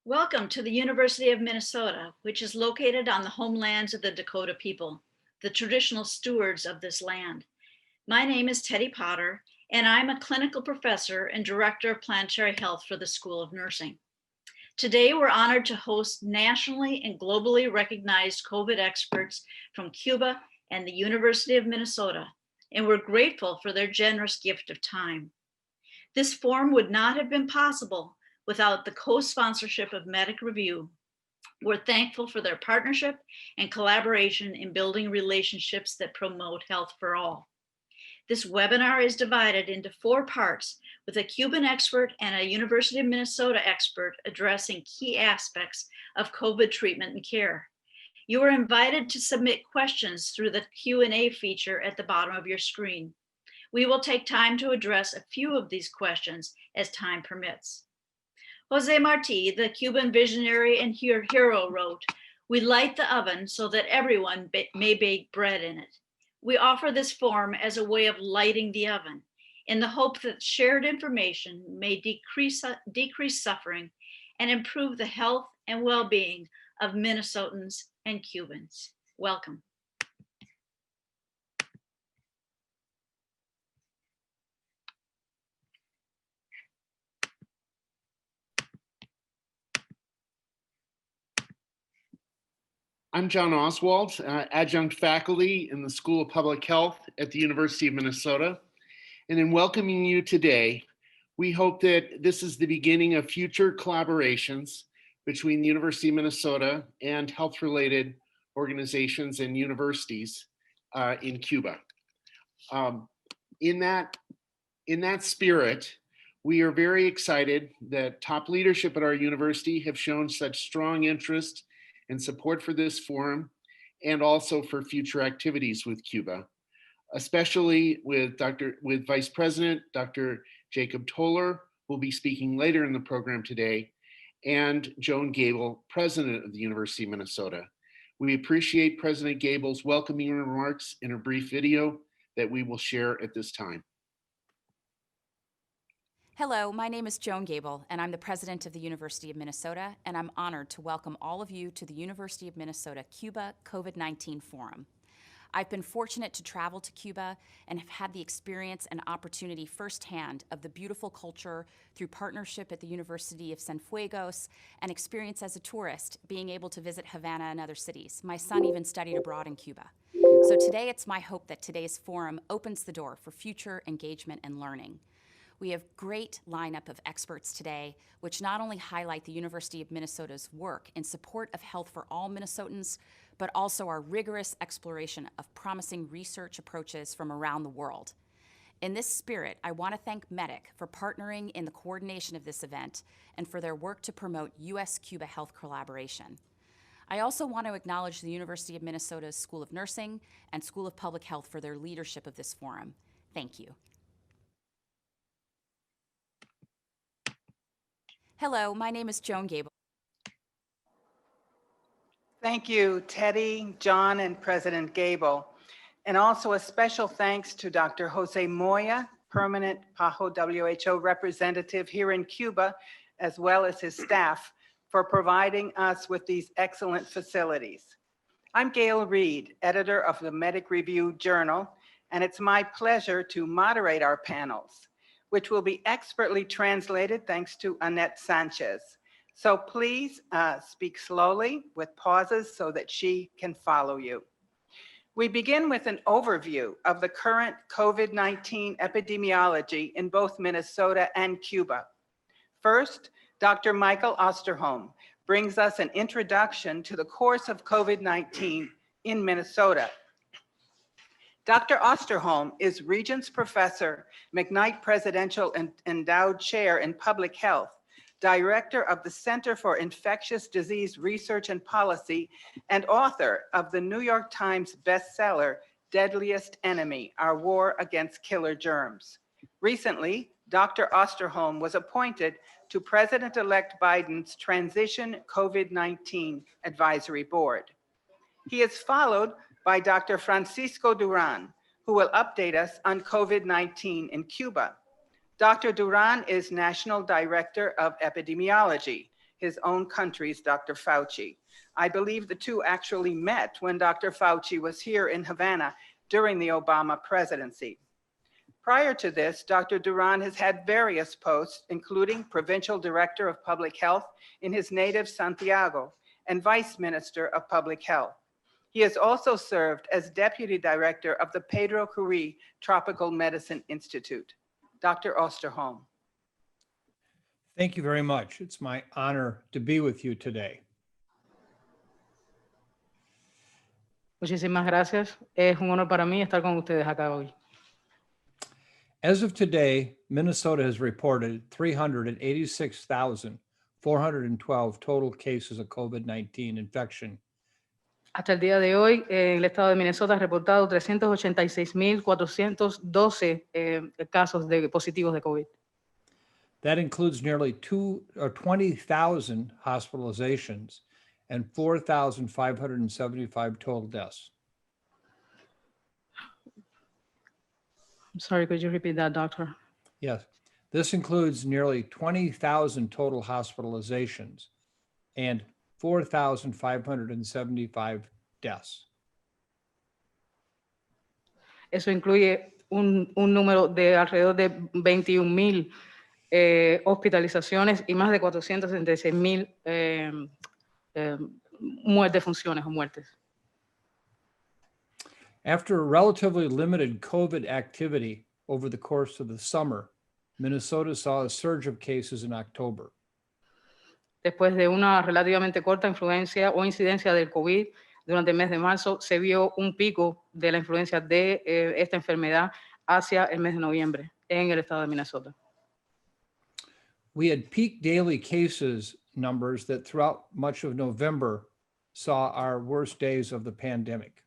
Welcome to the University of Minnesota, which is located on the homelands of the Dakota people, the traditional stewards of this land. My name is Teddy Potter, and I'm a clinical professor and director of planetary health for the School of Nursing. Today, we're honored to host nationally and globally recognized COVID experts from Cuba and the University of Minnesota, and we're grateful for their generous gift of time. This forum would not have been possible without the co-sponsorship of Medic Review. We're thankful for their partnership and collaboration in building relationships that promote health for all. This webinar is divided into 4 parts with a Cuban expert and a University of Minnesota expert addressing key aspects of COVID treatment and care. You are invited to submit questions through the Q&A feature at the bottom of your screen. We will take time to address a few of these questions as time permits. Jose Marti, the Cuban visionary and hero, wrote, "We light the oven so that everyone may bake bread in it." We offer this forum as a way of lighting the oven in the hope that shared information may decrease suffering and improve the health and well-being of Minnesotans and Cubans. Welcome. I'm John Oswald, adjunct faculty in the School of Public Health at the University of Minnesota. And in welcoming you today, we hope that this is the beginning of future collaborations between the University of Minnesota and health-related organizations and universities in Cuba. In that spirit, we are very excited that top leadership at our university have shown such strong interest and support for this forum and also for future activities with Cuba, especially with Vice President Dr. Jakub Tolar, who will be speaking later in the program today, and Joan Gable, President of the University of Minnesota. We appreciate President Gable's welcoming remarks in a brief video that we will share at this time. Hello, my name is Joan Gable, and I'm the president of the University of Minnesota, and I'm honored to welcome all of you to the University of Minnesota Cuba COVID-19 Forum. I've been fortunate to travel to Cuba and have had the experience and opportunity firsthand of the beautiful culture through partnership at the University of Cienfuegos and experience as a tourist, being able to visit Havana and other cities. My son even studied abroad in Cuba. So today it's my hope that today's forum opens the door for future engagement and learning. We have a great lineup of experts today, which not only highlight the University of Minnesota's work in support of health for all Minnesotans, but also our rigorous exploration of promising research approaches from around the world. In this spirit, I want to thank Medic for partnering in the coordination of this event and for their work to promote U.S.-Cuba health collaboration. I also want to acknowledge the University of Minnesota's School of Nursing and School of Public Health for their leadership of this forum. Thank you. Hello, my name is Joan Gable. Thank you, Teddy, John, and President Gable. And also a special thanks to Dr. Jose Moya, permanent PAHO WHO representative here in Cuba, as well as his staff, for providing us with these excellent facilities. I'm Gail Reed, editor of the Medic Review Journal, and it's my pleasure to moderate our panels, which will be expertly translated thanks to Annette Sanchez. So please speak slowly with pauses so that she can follow you. We begin with an overview of the current COVID-19 epidemiology in both Minnesota and Cuba. First, Dr. Michael Osterholm brings us an introduction to the course of COVID-19 in Minnesota. Dr. Osterholm is Regents Professor, McKnight Presidential Endowed Chair in Public Health, Director of the Center for Infectious Disease Research and Policy, and author of the New York Times bestseller, Deadliest Enemy, Our War Against Killer Germs. Recently, Dr. Osterholm was appointed to President-elect Biden's Transition COVID-19 Advisory Board. He is followed by Dr. Francisco Durán, who will update us on COVID-19 in Cuba. Dr. Durán is National Director of Epidemiology. his own country's Dr. Fauci. I believe the two actually met when Dr. Fauci was here in Havana during the Obama presidency. Prior to this, Dr. Durán has had various posts, including Provincial Director of Public Health in his native Santiago and Vice Minister of Public Health. He has also served as Deputy Director of the Pedro Curie Tropical Medicine Institute. Dr. Osterholm. Thank you very much. It's my honor to be with you today. Muchísimas gracias. Es un honor para mí estar con ustedes acá hoy. As of today, Minnesota has reported 386,412 total cases of COVID-19 infection. Hasta el día de hoy, el estado de Minnesota ha reportado 386,412 casos de positivos de COVID. That includes nearly 20,000 hospitalizations and 4,575 total deaths. I'm sorry, could you repeat that, doctor? Yes, this includes nearly 20,000 total hospitalizations and 4,575 deaths. Eso incluye un número de alrededor de 21,000 hospitalizaciones y más de 466,000 defunciones o muertes. After relatively limited COVID activity over the course of the summer, Minnesota saw a surge of cases in October. Después de una relativamente corta influencia o incidencia del COVID durante el mes de marzo, se vio un pico de la influencia de esta enfermedad hacia el mes de noviembre en el estado de Minnesota. We had peak daily cases numbers that throughout much of November saw our worst days of the pandemic.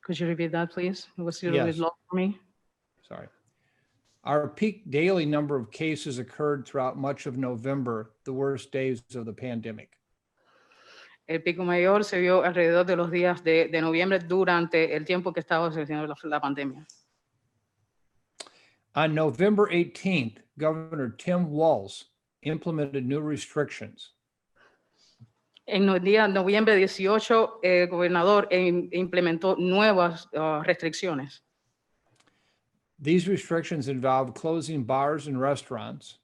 Could you repeat that, please? It was a little bit Yes. low for me. Sorry. Our peak daily number of cases occurred throughout much of November, the worst days of the pandemic. El pico mayor se vio alrededor de los días de noviembre durante el tiempo que estaba sucediendo la pandemia. On November 18th, Governor Tim Walz implemented new restrictions. En el día noviembre 18, el gobernador implementó nuevas restricciones. These restrictions involved closing bars and restaurants,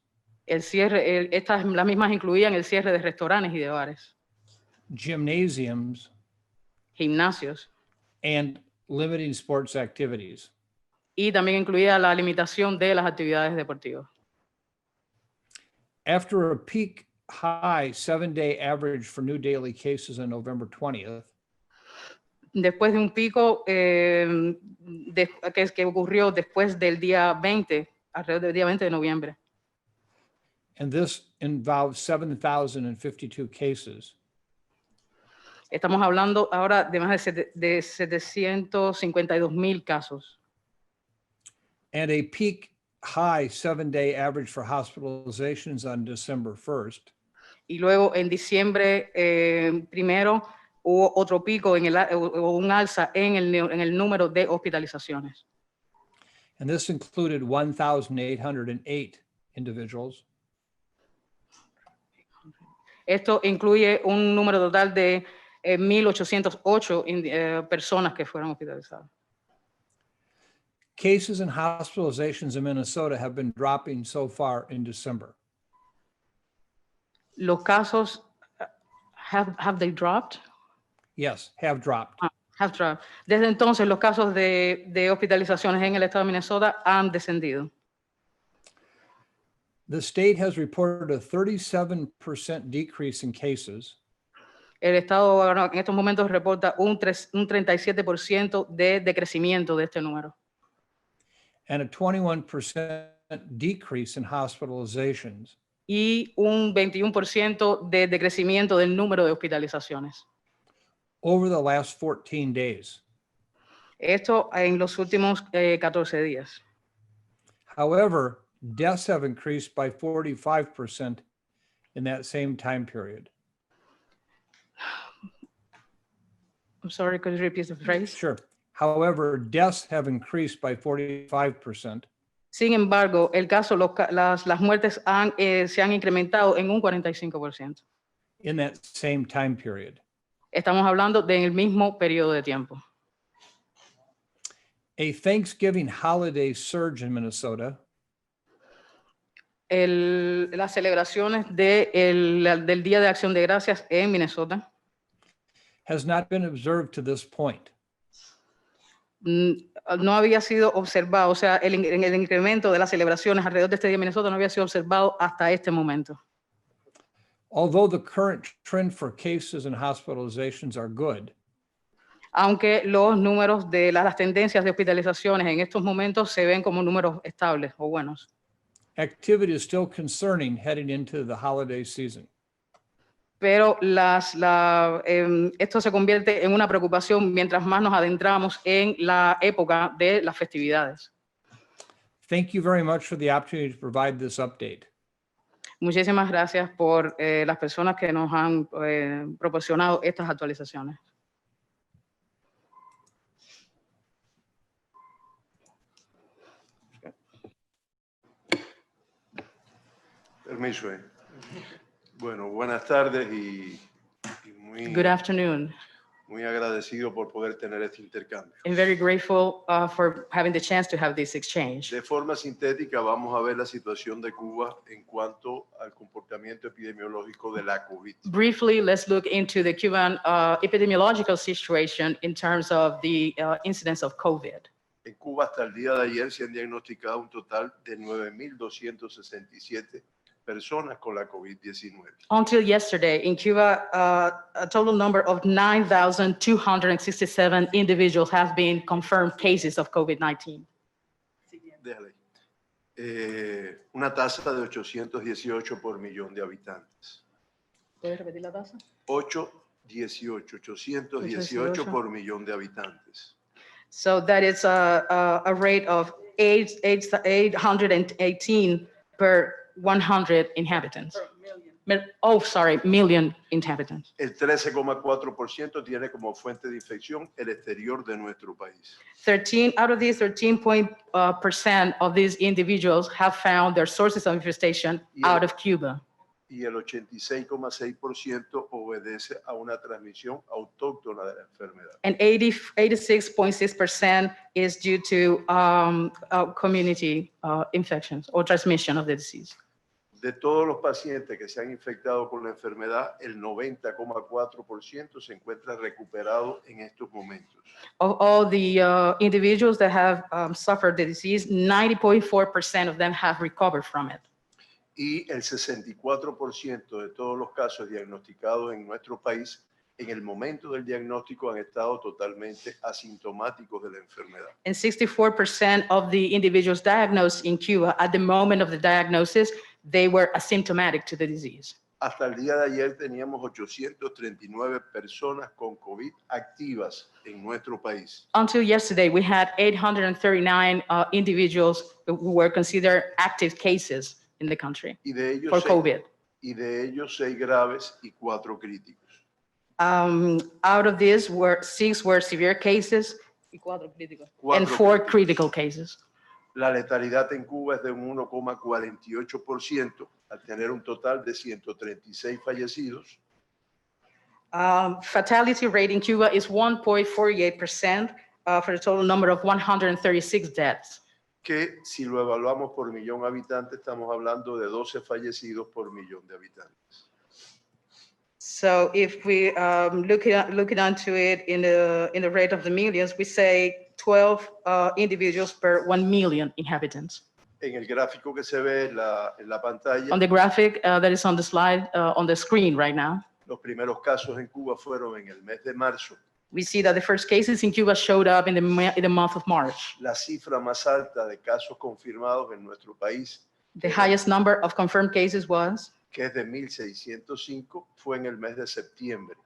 El cierre, las mismas incluían el cierre de restaurantes y de bares, gymnasiums, gimnasios, and limiting sports activities. y también incluía la limitación de las actividades deportivas. After a peak high 7-day average for new daily cases on November 20th, Después de un pico que ocurrió después del día 20, alrededor del día 20 de noviembre. and this involved 7,052 cases. Estamos hablando ahora de más de 752,000 casos. And a peak high 7-day average for hospitalizations on December 1st. Y luego en diciembre primero hubo otro pico, o un alza en el número de hospitalizaciones. And this included 1,808 individuals. Esto incluye un número total de 1,808 personas que fueron hospitalizadas. Cases and hospitalizations in Minnesota have been dropping so far in December. Los casos, have they dropped? Yes, have dropped. Have dropped. Desde entonces, los casos de hospitalizaciones en el estado de Minnesota han descendido. The state has reported a 37% decrease in cases El estado ahora, en estos momentos reporta un 37% de decrecimiento de este número and a 21% decrease in hospitalizations. y un 21% de decrecimiento del número de hospitalizaciones. Over the last 14 days. Esto en los últimos 14 días. However, deaths have increased by 45% in that same time period. I'm sorry, could you repeat the phrase? Sure. However, deaths have increased by 45% Sin embargo, el caso, las muertes se han incrementado en un 45%. in that same time period. Estamos hablando del mismo periodo de tiempo. A Thanksgiving holiday surge in Minnesota Las celebraciones del Día de Acción de Gracias en Minnesota has not been observed to this point. no había sido observado, o sea, el incremento de las celebraciones alrededor de este día en Minnesota no había sido observado hasta este momento. Although the current trend for cases and hospitalizations are good, Aunque los números de las tendencias de hospitalizaciones en estos momentos se ven como números estables o buenos. activity is still concerning heading into the holiday season. Pero esto se convierte en una preocupación mientras más nos adentramos en la época de las festividades. Thank you very much for the opportunity to provide this update. Muchísimas gracias por las personas que nos han proporcionado estas actualizaciones. Permiso. Bueno, buenas tardes y Good afternoon. muy agradecido por poder tener este intercambio. I'm very grateful for having the chance to have this exchange. De forma sintética vamos a ver la situación de Cuba en cuanto al comportamiento epidemiológico de la COVID. Briefly, let's look into the Cuban epidemiological situation in terms of the incidence of COVID. En Cuba hasta el día de ayer se han diagnosticado un total de 9.267 personas con la COVID-19. Until yesterday, in Cuba, a total number of 9,267 individuals have been confirmed cases of COVID-19. Déjale. Una tasa de 818 por millón de habitantes. ¿Puedes repetir la tasa? 818 por millón de habitantes. So that is a rate of 818 per 100 inhabitants. Million inhabitants. El 13,4% tiene como fuente de infección el exterior de nuestro país. 13 out of these 13% of these individuals have found their sources of infestation out of Cuba. Y el 86,6% obedece a una transmisión autóctona de la enfermedad. And 86.6% is due to community infections or transmission of the disease. De todos los pacientes que se han infectado con la enfermedad, el 90,4% se encuentra recuperado en estos momentos. Of all the individuals that have suffered the disease, 90.4% of them have recovered from it. Y el 64% de todos los casos diagnosticados en nuestro país, en el momento del diagnóstico han estado totalmente asintomáticos de la enfermedad. And 64% of the individuals diagnosed in Cuba at the moment of the diagnosis, they were asymptomatic to the disease. Hasta el día de ayer teníamos 839 personas con COVID activas en nuestro país. Until yesterday, we had 839 individuals who were considered active cases in the country Y de ellos for COVID. Y de ellos 6 graves y 4 críticos. Out of these, 6 were severe cases and 4 critical cases. La letalidad en Cuba es de un 1,48%, al tener un total de 136 fallecidos. Fatality rate in Cuba is 1.48% for a total number of 136 deaths. Que si lo evaluamos por millón de habitantes, estamos hablando de 12 fallecidos por millón de habitantes. So if we look onto it in the rate of the millions, we say 12 individuals per 1 million inhabitants. En el gráfico que se ve en la pantalla, On the graphic that is on the slide on the screen right now, los primeros casos en Cuba fueron en el mes de marzo. we see that the first cases in Cuba showed up in the month of March. La cifra más alta de casos confirmados en nuestro país, The highest number of confirmed cases was que es de 1.605, fue en el mes de septiembre.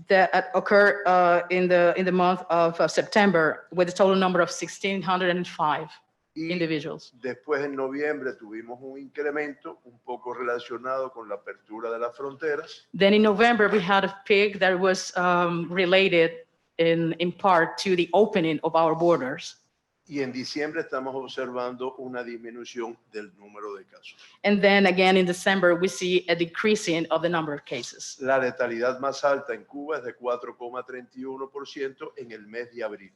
that occurred in the month of September with a total number of 1,605 Y individuals. después en noviembre tuvimos un incremento un poco relacionado con la apertura de las fronteras. Then in November, we had a peak that was related in part to the opening of our borders. Y en diciembre estamos observando una disminución del número de casos. And then again in December, we see a decreasing of the number of cases. La letalidad más alta en Cuba es de 4,31% en el mes de abril.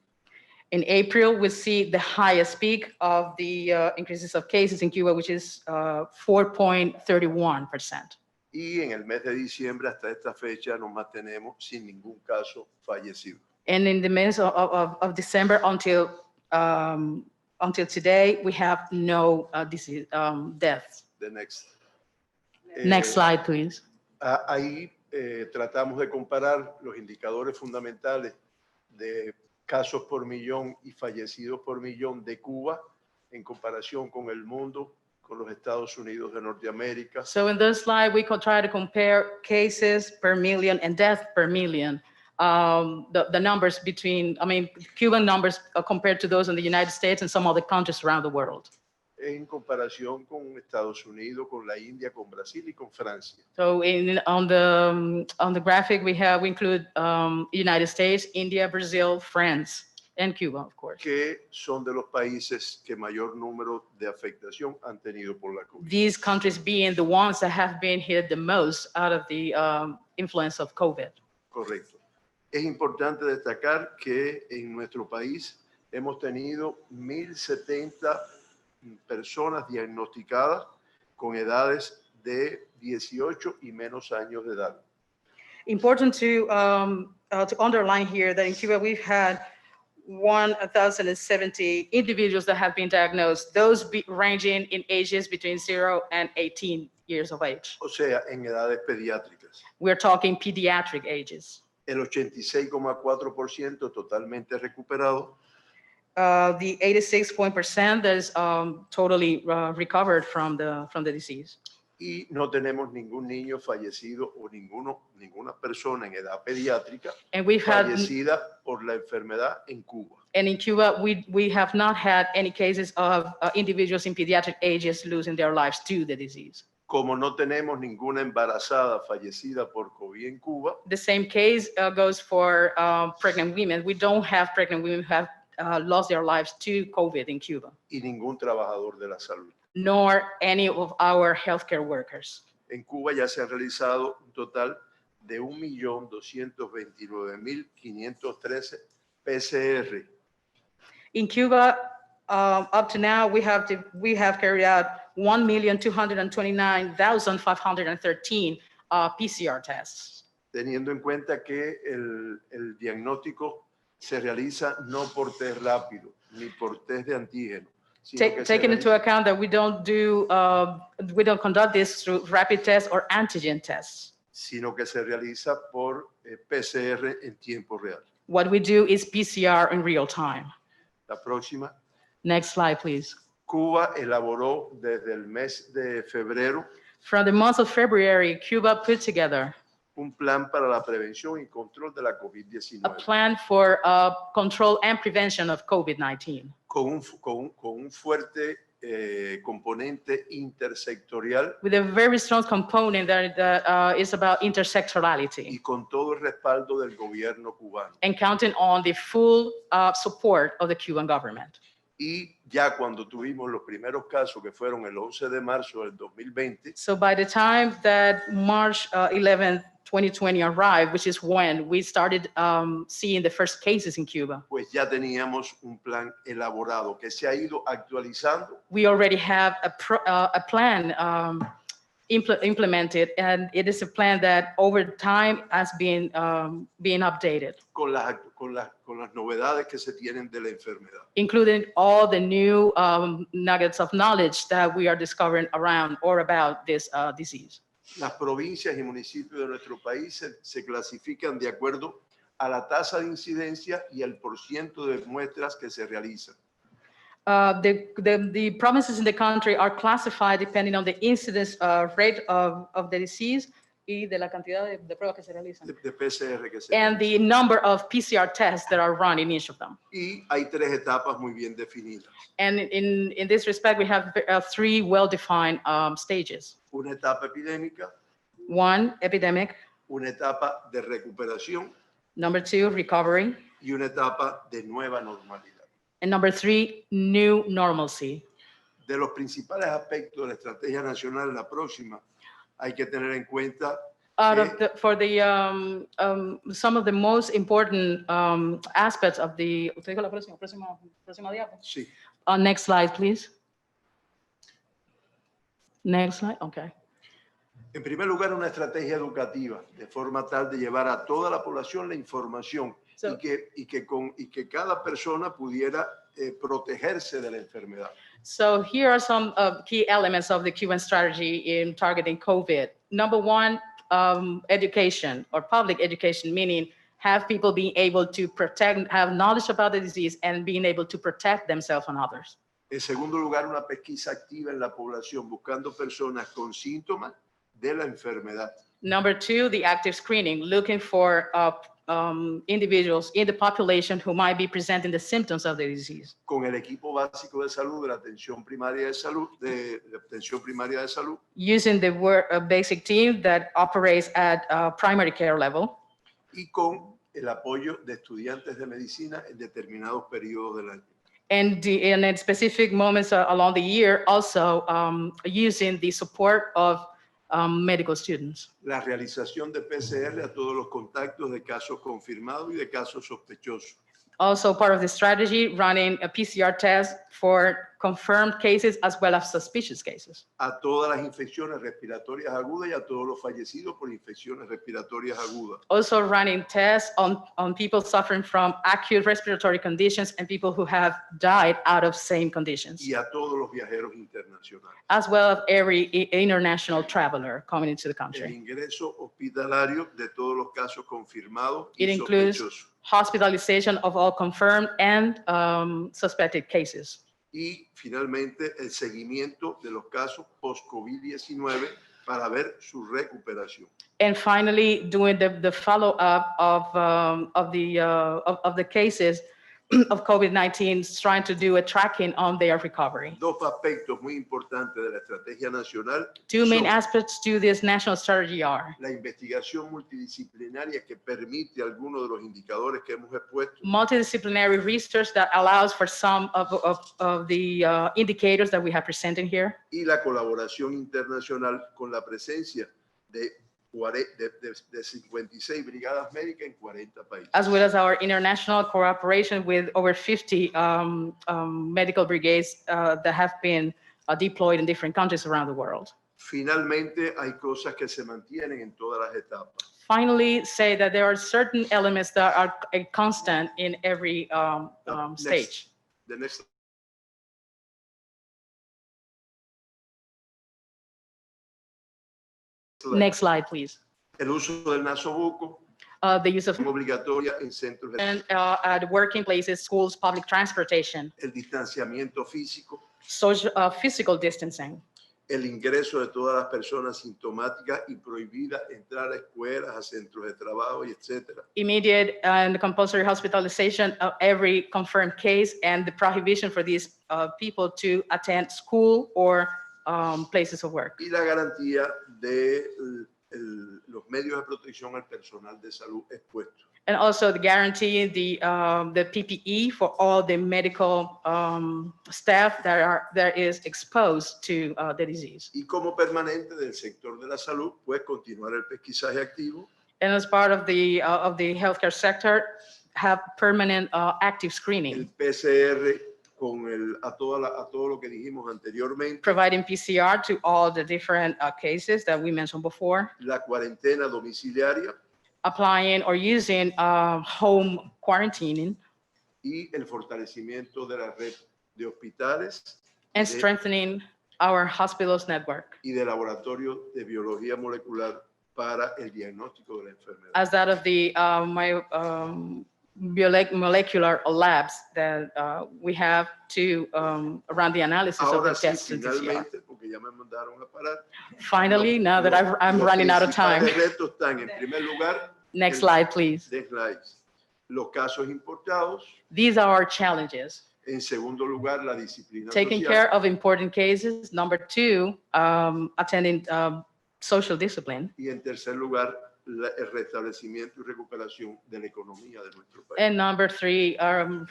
In April, we see the highest peak of the increases of cases in Cuba, which is 4.31%. Y en el mes de diciembre hasta esta fecha nos mantenemos sin ningún caso fallecido. And in the midst of December until today, we have no disease, deaths. The next. Next slide, please. Ahí tratamos de comparar los indicadores fundamentales de casos por millón y fallecidos por millón de Cuba en comparación con el mundo, con los Estados Unidos de Norteamérica. So in this slide, we could try to compare cases per million and deaths per million. The numbers between, Cuban numbers compared to those in the United States and some other countries around the world. En comparación con Estados Unidos, con la India, con Brasil y con Francia. So on the graphic we include United States, India, Brazil, France, and Cuba, of course. Que son de los países que mayor número de afectación han tenido por la COVID. These countries being the ones that have been hit the most out of the influence of COVID. Correcto. Es importante destacar que en nuestro país hemos tenido 1.070 personas diagnosticadas con edades de 18 y menos años de edad. Important to underline here that in Cuba we've had 1,070 individuals that have been diagnosed, those ranging in ages between 0 and 18 years of age. O sea, en edades pediátricas. We're talking pediatric ages. El 86,4% totalmente recuperado. The 86% that is totally recovered from the disease. Y no tenemos ningún niño fallecido o ninguna persona en edad pediátrica And we've fallecida por la enfermedad en Cuba. And in Cuba, we have not had any cases of individuals in pediatric ages losing their lives to the disease. Como no tenemos ninguna embarazada fallecida por COVID en Cuba, The same case goes for pregnant women. We don't have pregnant women who have lost their lives to COVID in Cuba, y ningún trabajador de la salud. nor any of our healthcare workers. En Cuba ya se han realizado un total de 1.229.513 PCR. In Cuba, up to now, we have carried out 1,229,513 PCR tests. Teniendo en cuenta que el diagnóstico se realiza no por test rápido ni por test de antígeno, sino que se Taking into realiza- account that we don't conduct this through rapid tests or antigen tests. sino que se realiza por PCR en tiempo real. What we do is PCR in real time. La próxima. Next slide, please. Cuba elaboró desde el mes de febrero From the month of February, Cuba put together un plan para la prevención y control de la a COVID-19 plan for control and prevention of COVID-19 con un fuerte componente intersectorial with a very strong component that is about intersectorality y con todo el respaldo del gobierno cubano. and counting on the full support of the Cuban government. Y ya cuando tuvimos los primeros casos, que fueron el 11 de marzo del 2020, So by the time that March 11th, 2020 arrived, which is when we started seeing the first cases in Cuba, pues ya teníamos un plan elaborado que se ha ido actualizando we already have a plan implemented, and it is a plan that over time has been being updated, con las novedades que se tienen de la enfermedad. including all the new nuggets of knowledge that we are discovering around or about this disease. Las provincias y municipios de nuestro país se clasifican de acuerdo a la tasa de incidencia y el porciento de muestras que se realizan. The provinces in the country are classified depending on the incidence rate of the disease y de la cantidad de pruebas que se realizan, De PCR que se and the number of PCR tests that are run in each of them. Y hay tres etapas muy bien definidas. And in this respect, we have three well-defined stages. Una etapa epidémica, One, epidemic. una etapa de recuperación Number two, recovery. y una etapa de nueva normalidad. And number 3, new normalcy. De los principales aspectos de la estrategia nacional, la próxima, hay que tener en cuenta Some of the most important aspects of the. ¿Usted dijo la próxima diapo? sí, Next slide, please. Next slide, okay. en primer lugar, una estrategia educativa, de forma tal de llevar a toda la población la información So- y que cada persona pudiera protegerse de la enfermedad. So here are some key elements of the Cuban strategy in targeting COVID. Number 1, education or public education, meaning have people being able to protect, have knowledge about the disease and being able to protect themselves and others. En segundo lugar, una pesquisa activa en la población, buscando personas con síntomas de la enfermedad. Number 2, the active screening, looking for individuals in the population who might be presenting the symptoms of the disease. Con el equipo básico de salud de la atención primaria de salud, Using the basic team that operates at primary care level. y con el apoyo de estudiantes de medicina en determinados periodos del año. And in specific moments along the year, also using the support of medical students. La realización de PCR a todos los contactos de casos confirmados y de casos sospechosos. Also part of the strategy, running a PCR test for confirmed cases as well as suspicious cases. A todas las infecciones respiratorias agudas y a todos los fallecidos por infecciones respiratorias agudas. Also running tests on people suffering from acute respiratory conditions and people who have died out of same conditions, Y a todos los viajeros internacionales. as well as every international traveler coming into the El country. ingreso hospitalario de todos los casos confirmados y It includes sospechosos. hospitalization of all confirmed and suspected cases. Y finalmente el seguimiento de los casos post-COVID-19 para ver su recuperación. And finally, doing the follow-up of the cases of COVID-19, trying to do a tracking on their recovery. Dos aspectos muy importantes de la estrategia nacional 2 main son aspects to this national strategy are la investigación multidisciplinaria que permite algunos de los indicadores que hemos expuesto multidisciplinary research that allows for some of the indicators that we have presented here, y la colaboración internacional con la presencia de 56 brigadas médicas en 40 países. as well as our international cooperation with over 50 medical brigades that have been deployed in different countries around the world. Finalmente, hay cosas que se mantienen en todas las etapas. Finally, say that there are certain elements that are a constant in every stage. The next slide. Next slide, please. El uso del nasobuco The use of obligatoria en centros de and at working places, schools, public transportation, el distanciamiento físico, social, physical distancing, el ingreso de todas las personas sintomáticas y prohibida entrar a escuelas, a centros de trabajo y etcétera. immediate and compulsory hospitalization of every confirmed case, and the prohibition for these people to attend school or places of work. Y la garantía de los medios de protección al personal de salud expuesto. And also the guarantee the PPE for all the medical staff that is exposed to the disease. Y como permanente del sector de la salud, pues continuar el pesquisaje activo, And as part of the healthcare sector, have permanent active el screening, PCR a todo lo que dijimos anteriormente, providing PCR to all the different cases that we mentioned before, la cuarentena domiciliaria applying or using home quarantining, y el fortalecimiento de la red de hospitales and de- strengthening our hospitals network, y de laboratorios de biología molecular para el diagnóstico de la enfermedad. as that of the molecular labs that we have to run the analysis of the Ahora sí, tests in PCR. finalmente, porque ya me mandaron a parar. Finally, now that I'm Los running out of time. principales retos están, en primer lugar, Next el- slide, please. de slides, los casos importados. These are our challenges. En segundo lugar, la disciplina Taking social. care of important cases. Number 2, attending social discipline. Y en tercer lugar, el restablecimiento y recuperación de la economía de nuestro país. And number 3,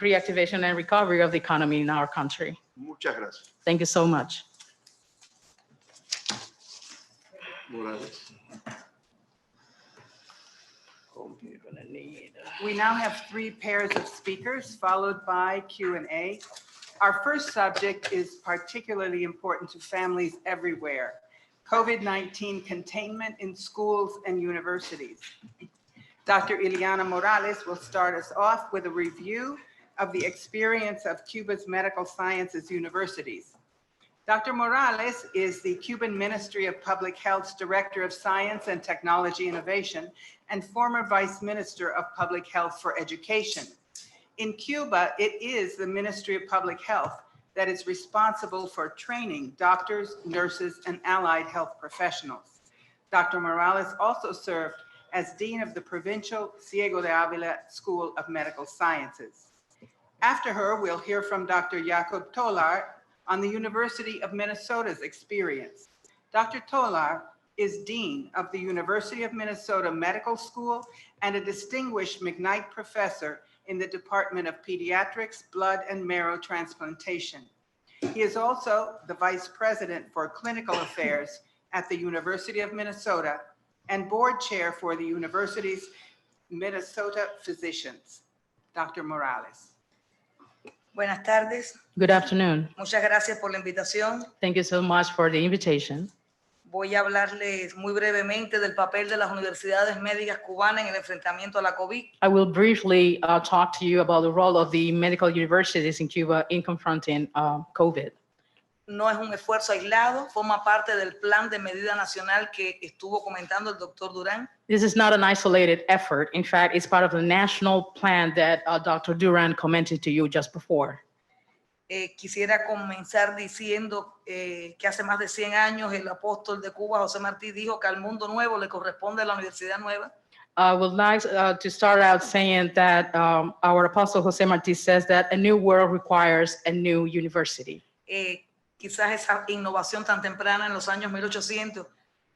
reactivation and recovery of the economy in our country. Muchas gracias. Thank you so much. Morales. We now have 3 pairs of speakers, followed by Q&A. Our first subject is particularly important to families everywhere: COVID-19 containment in schools and universities. Dr. Ileana Morales will start us off with a review of the experience of Cuba's medical sciences universities. Dr. Morales is the Cuban Ministry of Public Health's Director of Science and Technology Innovation and former Vice Minister of Public Health for Education. In Cuba, it is the Ministry of Public Health that is responsible for training doctors, nurses, and allied health professionals. Dr. Morales also served as Dean of the Provincial Ciego de Ávila School of Medical Sciences. After her, we'll hear from Dr. Jakub Tolar on the University of Minnesota's experience. Dr. Tolar is Dean of the University of Minnesota Medical School and a distinguished McKnight Professor in the Department of Pediatrics, Blood and Marrow Transplantation. He is also the Vice President for Clinical Affairs at the University of Minnesota and Board Chair for the university's Minnesota Physicians. Dr. Morales. Buenas tardes. Good afternoon. Muchas gracias por la invitación. Thank you so much for the invitation. Voy a hablarles muy brevemente del papel de las universidades médicas cubanas en el enfrentamiento a la COVID. I will briefly talk to you about the role of the medical universities in Cuba in confronting COVID. No es un esfuerzo aislado, forma parte del plan de medida nacional que estuvo comentando el doctor Durán. This is not an isolated effort. In fact, it's part of the national plan that Dr. Durán commented to you just before. Quisiera comenzar diciendo que hace más de 100 años el apóstol de Cuba, José Martí, dijo que al mundo nuevo le corresponde la universidad nueva. I would like to start out saying that our apostle José Martí says that a new world requires a new university. Quizás esa innovación tan temprana en los años 1800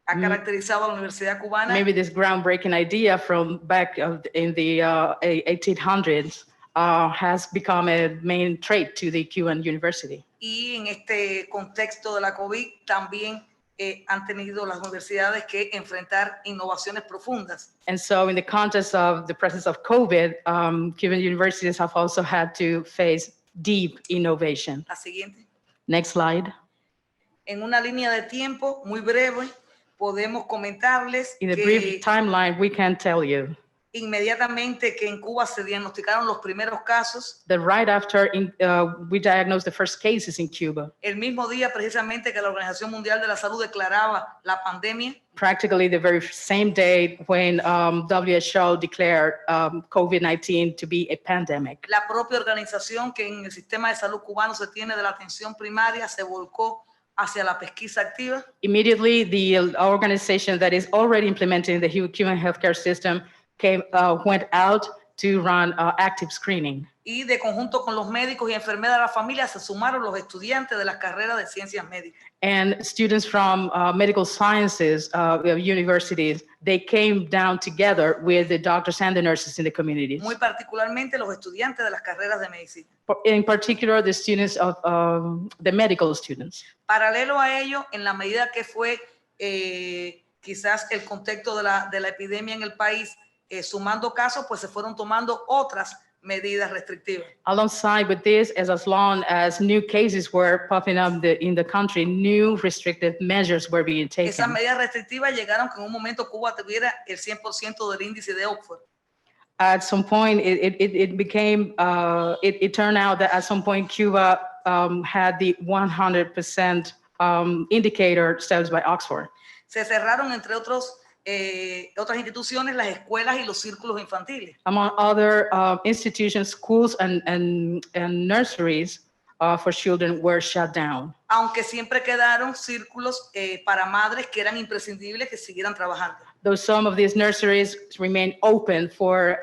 ha caracterizado a la universidad cubana. Maybe this groundbreaking idea from back in the 1800s has become a main trait to the Cuban university. Y en este contexto de la COVID también han tenido las universidades que enfrentar innovaciones profundas. And so in the context of the presence of COVID, Cuban universities have also had to face deep innovation. La siguiente. Next slide. En una línea de tiempo muy breve, podemos comentarles In a que brief timeline, we can tell you inmediatamente que en Cuba se diagnosticaron los primeros casos, that right after we diagnosed the first cases in Cuba, el mismo día precisamente que la Organización Mundial de la Salud declaraba la pandemia, practically the very same day when WHO declared COVID-19 to be a pandemic, la propia organización que en el sistema de salud cubano se tiene de la atención primaria se volcó hacia la pesquisa activa. immediately the organization that is already implementing the Cuban healthcare system went out to run active screening. Y de conjunto con los médicos y enfermeras de la familia se sumaron los estudiantes de las carreras de ciencias médicas. And students from medical sciences universities, they came down together with the doctors and the nurses in the communities. Muy particularmente los estudiantes de las carreras de medicina. In particular, the students of the medical students. Paralelo a ello, en la medida que fue quizás el contexto de la epidemia en el país, sumando casos, pues se fueron tomando otras medidas restrictivas. Alongside with this, as long as new cases were popping up in the country, new restrictive measures were being taken. Esas medidas restrictivas llegaron que en un momento Cuba tuviera el 100% del índice de Oxford. At some point, it became, it turned out that at some point Cuba had the 100% indicator established by Oxford. Se cerraron, entre otras instituciones, las escuelas y los círculos infantiles. Among other institutions, schools and nurseries for children were shut down. Aunque siempre quedaron círculos para madres que eran imprescindibles que siguieran trabajando. Though some of these nurseries remain open for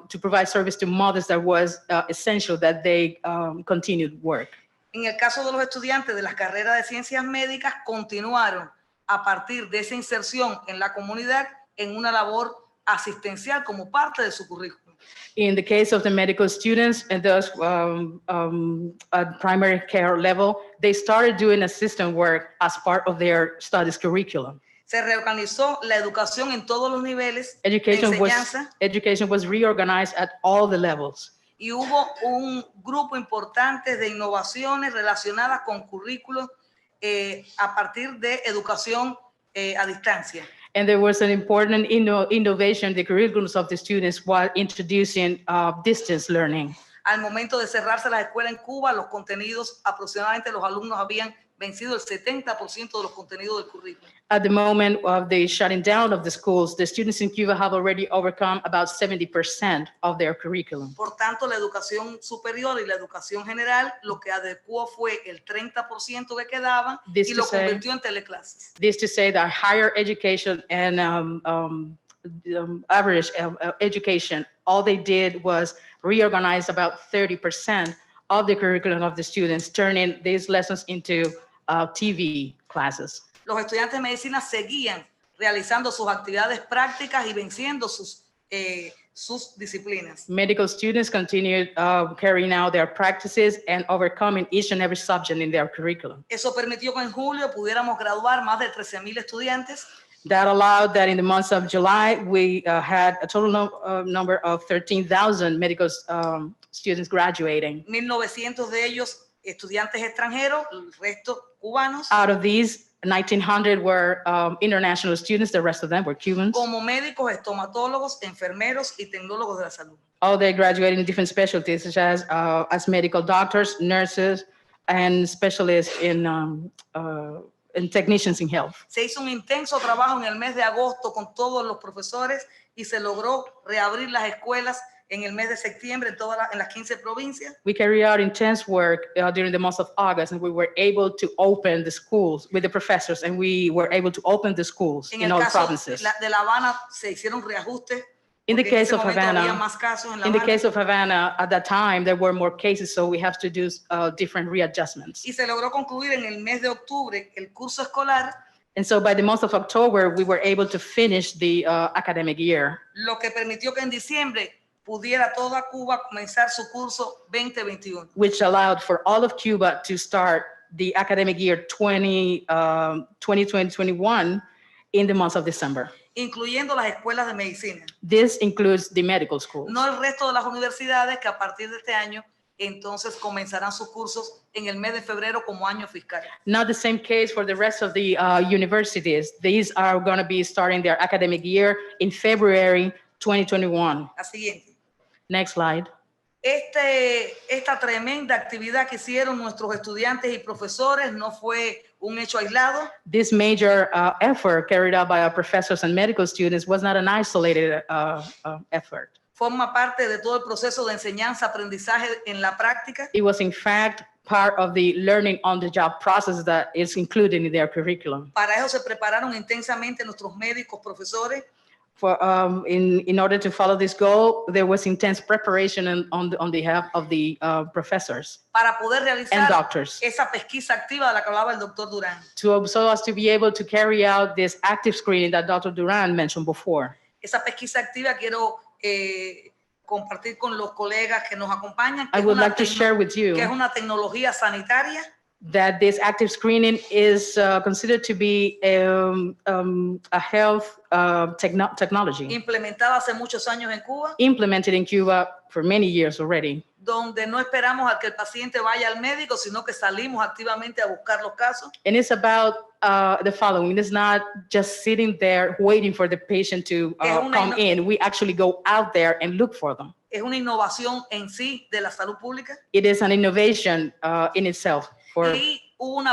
to provide service to mothers, that was essential that they continued work. En el caso de los estudiantes de las carreras de ciencias médicas, continuaron a partir de esa inserción en la comunidad en una labor asistencial como parte de su currículum. In the case of the medical students and those at primary care level, they started doing assistant work as part of their studies curriculum. Se reorganizó la educación en todos los niveles de enseñanza Education was reorganized at all the levels. y hubo un grupo importante de innovaciones relacionadas con currículos a partir de educación a distancia. And there was an important innovation in the curriculums of the students while introducing distance learning. Al momento de cerrarse la escuela en Cuba, los contenidos, aproximadamente los alumnos habían vencido el 70% de los contenidos del currículo. At the moment of the shutting down of the schools, the students in Cuba have already overcome about 70% of their curriculum. Por tanto, la educación superior y la educación general lo que adecuó fue el 30% que quedaban y lo convirtió en teleclases. This to say that higher education and average education, all they did was reorganize about 30% of the curriculum of the students, turning these lessons into TV classes. Los estudiantes de medicina seguían realizando sus actividades prácticas y venciendo sus disciplinas. Medical students continued carrying out their practices and overcoming each and every subject in their curriculum. Eso permitió que en julio pudiéramos graduar más de 13,000 estudiantes. That allowed that in the months of July, we had a total number of 13,000 medical students graduating. 1,900 de ellos estudiantes extranjeros, el resto cubanos. Out of these, 1,900 were international students. The rest of them were Cubans. Como médicos, estomatólogos, enfermeros y tecnólogos de la salud. All they graduated in different specialties, such as medical doctors, nurses, and specialists in technicians in health. Se hizo un intenso trabajo en el mes de agosto con todos los profesores y se logró reabrir las escuelas en el mes de septiembre en las 15 provincias. We carried out intense work during the month of August, and we were able to open the schools with the professors, and we were able to open the schools in all provinces. De La Habana se hicieron reajustes. In the case of Havana, at that time, there were more cases, so we have to do different readjustments. Y se logró concluir en el mes de octubre el curso escolar. And so by the month of October, we were able to finish the academic year. Lo que permitió que en diciembre pudiera toda Cuba comenzar su curso 2021. Which allowed for all of Cuba to start the academic year 2020-2021 in the month of December. Incluyendo las escuelas de medicina. This includes the medical schools. No el resto de las universidades que a partir de este año entonces comenzarán sus cursos en el mes de febrero como año fiscal. Not the same case for the rest of the universities. These are going to be starting their academic year in February 2021. La siguiente. Next slide. Esta tremenda actividad que hicieron nuestros estudiantes y profesores no fue un hecho aislado. This major effort carried out by our professors and medical students was not an isolated effort. Forma parte de todo el proceso de enseñanza-aprendizaje en la práctica. It was in fact part of the learning on the job process that is included in their curriculum. Para eso se prepararon intensamente nuestros médicos, profesores. For in order to follow this goal, there was intense preparation on behalf of the professors para poder and realizar doctors. esa pesquisa activa de la que hablaba el doctor Durán. So as to be able to carry out this active screening that Dr. Durán mentioned before. Esa pesquisa activa quiero compartir con los colegas que nos acompañan. I would like to share with you que es una tecnología sanitaria. That this active screening is considered to be a health technology Implementada hace muchos años en Cuba. Implemented in Cuba for many years already. Donde no esperamos a que el paciente vaya al médico, sino que salimos activamente a buscar los casos. And it's about the following. It's not just sitting there waiting for the patient to come in. We actually go out there and look for them. Es una innovación en sí de la salud pública. It is an innovation in itself for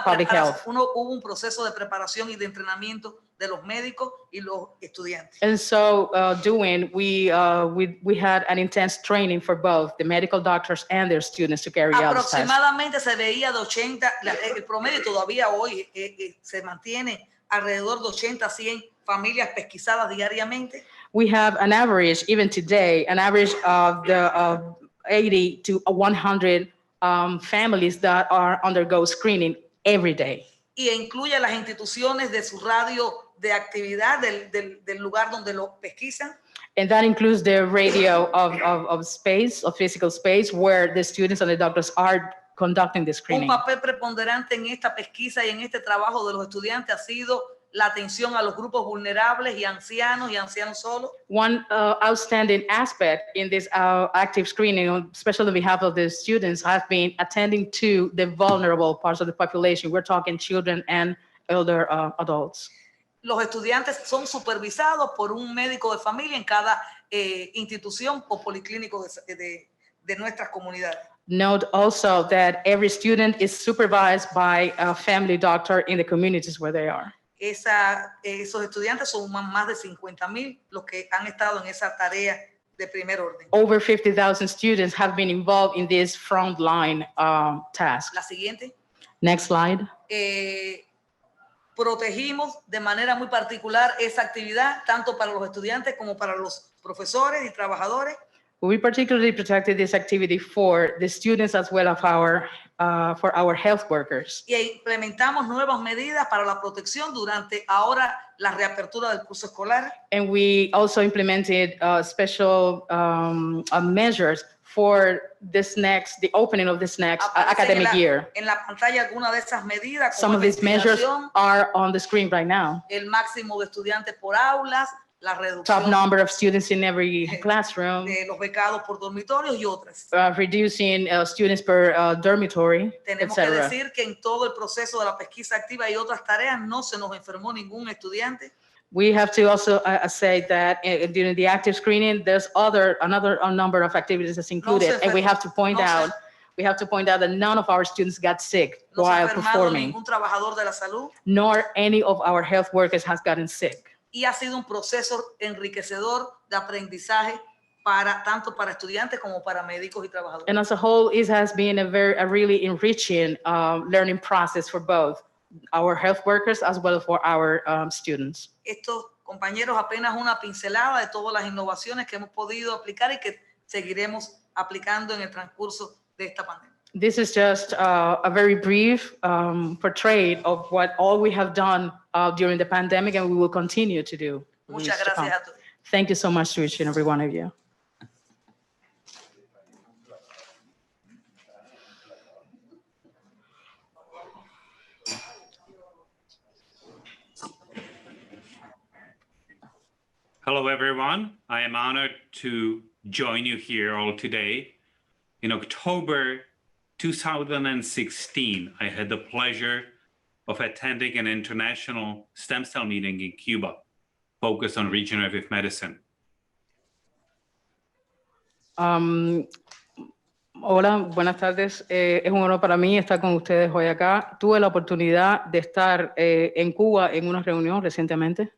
public health. Hubo un proceso de preparación y de entrenamiento de los médicos y los estudiantes. And so we had an intense training for both the medical doctors and their students to carry out this test. Aproximadamente se veía de 80, el promedio todavía hoy se mantiene alrededor de 80 a 100 familias pesquisadas diariamente. We have an average, even today, an average of 80 to 100 families that undergo screening every day. Y incluye las instituciones de su radio de actividad del lugar donde lo pesquisan. And that includes the radio of space, of physical space, where the students and the doctors are conducting the Un screening. papel preponderante en esta pesquisa y en este trabajo de los estudiantes ha sido la atención a los grupos vulnerables y ancianos solos. One outstanding aspect in this active screening, especially on behalf of the students, has been attending to the vulnerable parts of the population. We're talking children and elder adults. Los estudiantes son supervisados por un médico de familia en cada institución o policlínico de nuestras comunidades. Note also that every student is supervised by a family doctor in the communities where they are. Esos estudiantes son más de 50,000 los que han estado en esa tarea de primer orden. Over 50,000 students have been involved in this frontline task. La siguiente. Next slide. Protegimos de manera muy particular esa actividad, tanto para los estudiantes como para los profesores y trabajadores. We particularly protected this activity for the students as well as for our health workers. Y implementamos nuevas medidas para la protección durante ahora la reapertura del curso escolar. And we also implemented special measures for the opening of this next academic year. En la pantalla alguna de esas medidas. Some of these measures are on the screen right now. El máximo de estudiantes por aulas, la reducción. Top number of students in every classroom. Los becados por dormitorios y otras. Reducing students per dormitory, Tenemos que etc. decir que en todo el proceso de la pesquisa activa y otras tareas no se nos enfermó ningún estudiante. We have to also say that during the active screening, there's another number of activities that's included, and we have to point out that none of our students got sick No se ha while enfermado performing, ningún trabajador de la salud. nor any of our health workers has gotten sick. Y ha sido un proceso enriquecedor de aprendizaje tanto para estudiantes como para médicos y trabajadores. And as a whole, it has been a really enriching learning process for both our health workers as well as for our students. Estos compañeros apenas una pincelada de todas las innovaciones que hemos podido aplicar y que seguiremos aplicando en el transcurso de esta pandemia. This is just a very brief portrait of what all we have done during the pandemic, and we will continue to do. Muchas gracias a todos. Thank you so much to each and every one of you. Hello, everyone. I am honored to join you here all today. In October 2016, I had the pleasure of attending an international stem cell meeting in Cuba focused on regenerative medicine. Hola, buenas tardes. Es un honor para mí estar con ustedes hoy acá. Tuve la oportunidad de estar en Cuba en una reunión recientemente.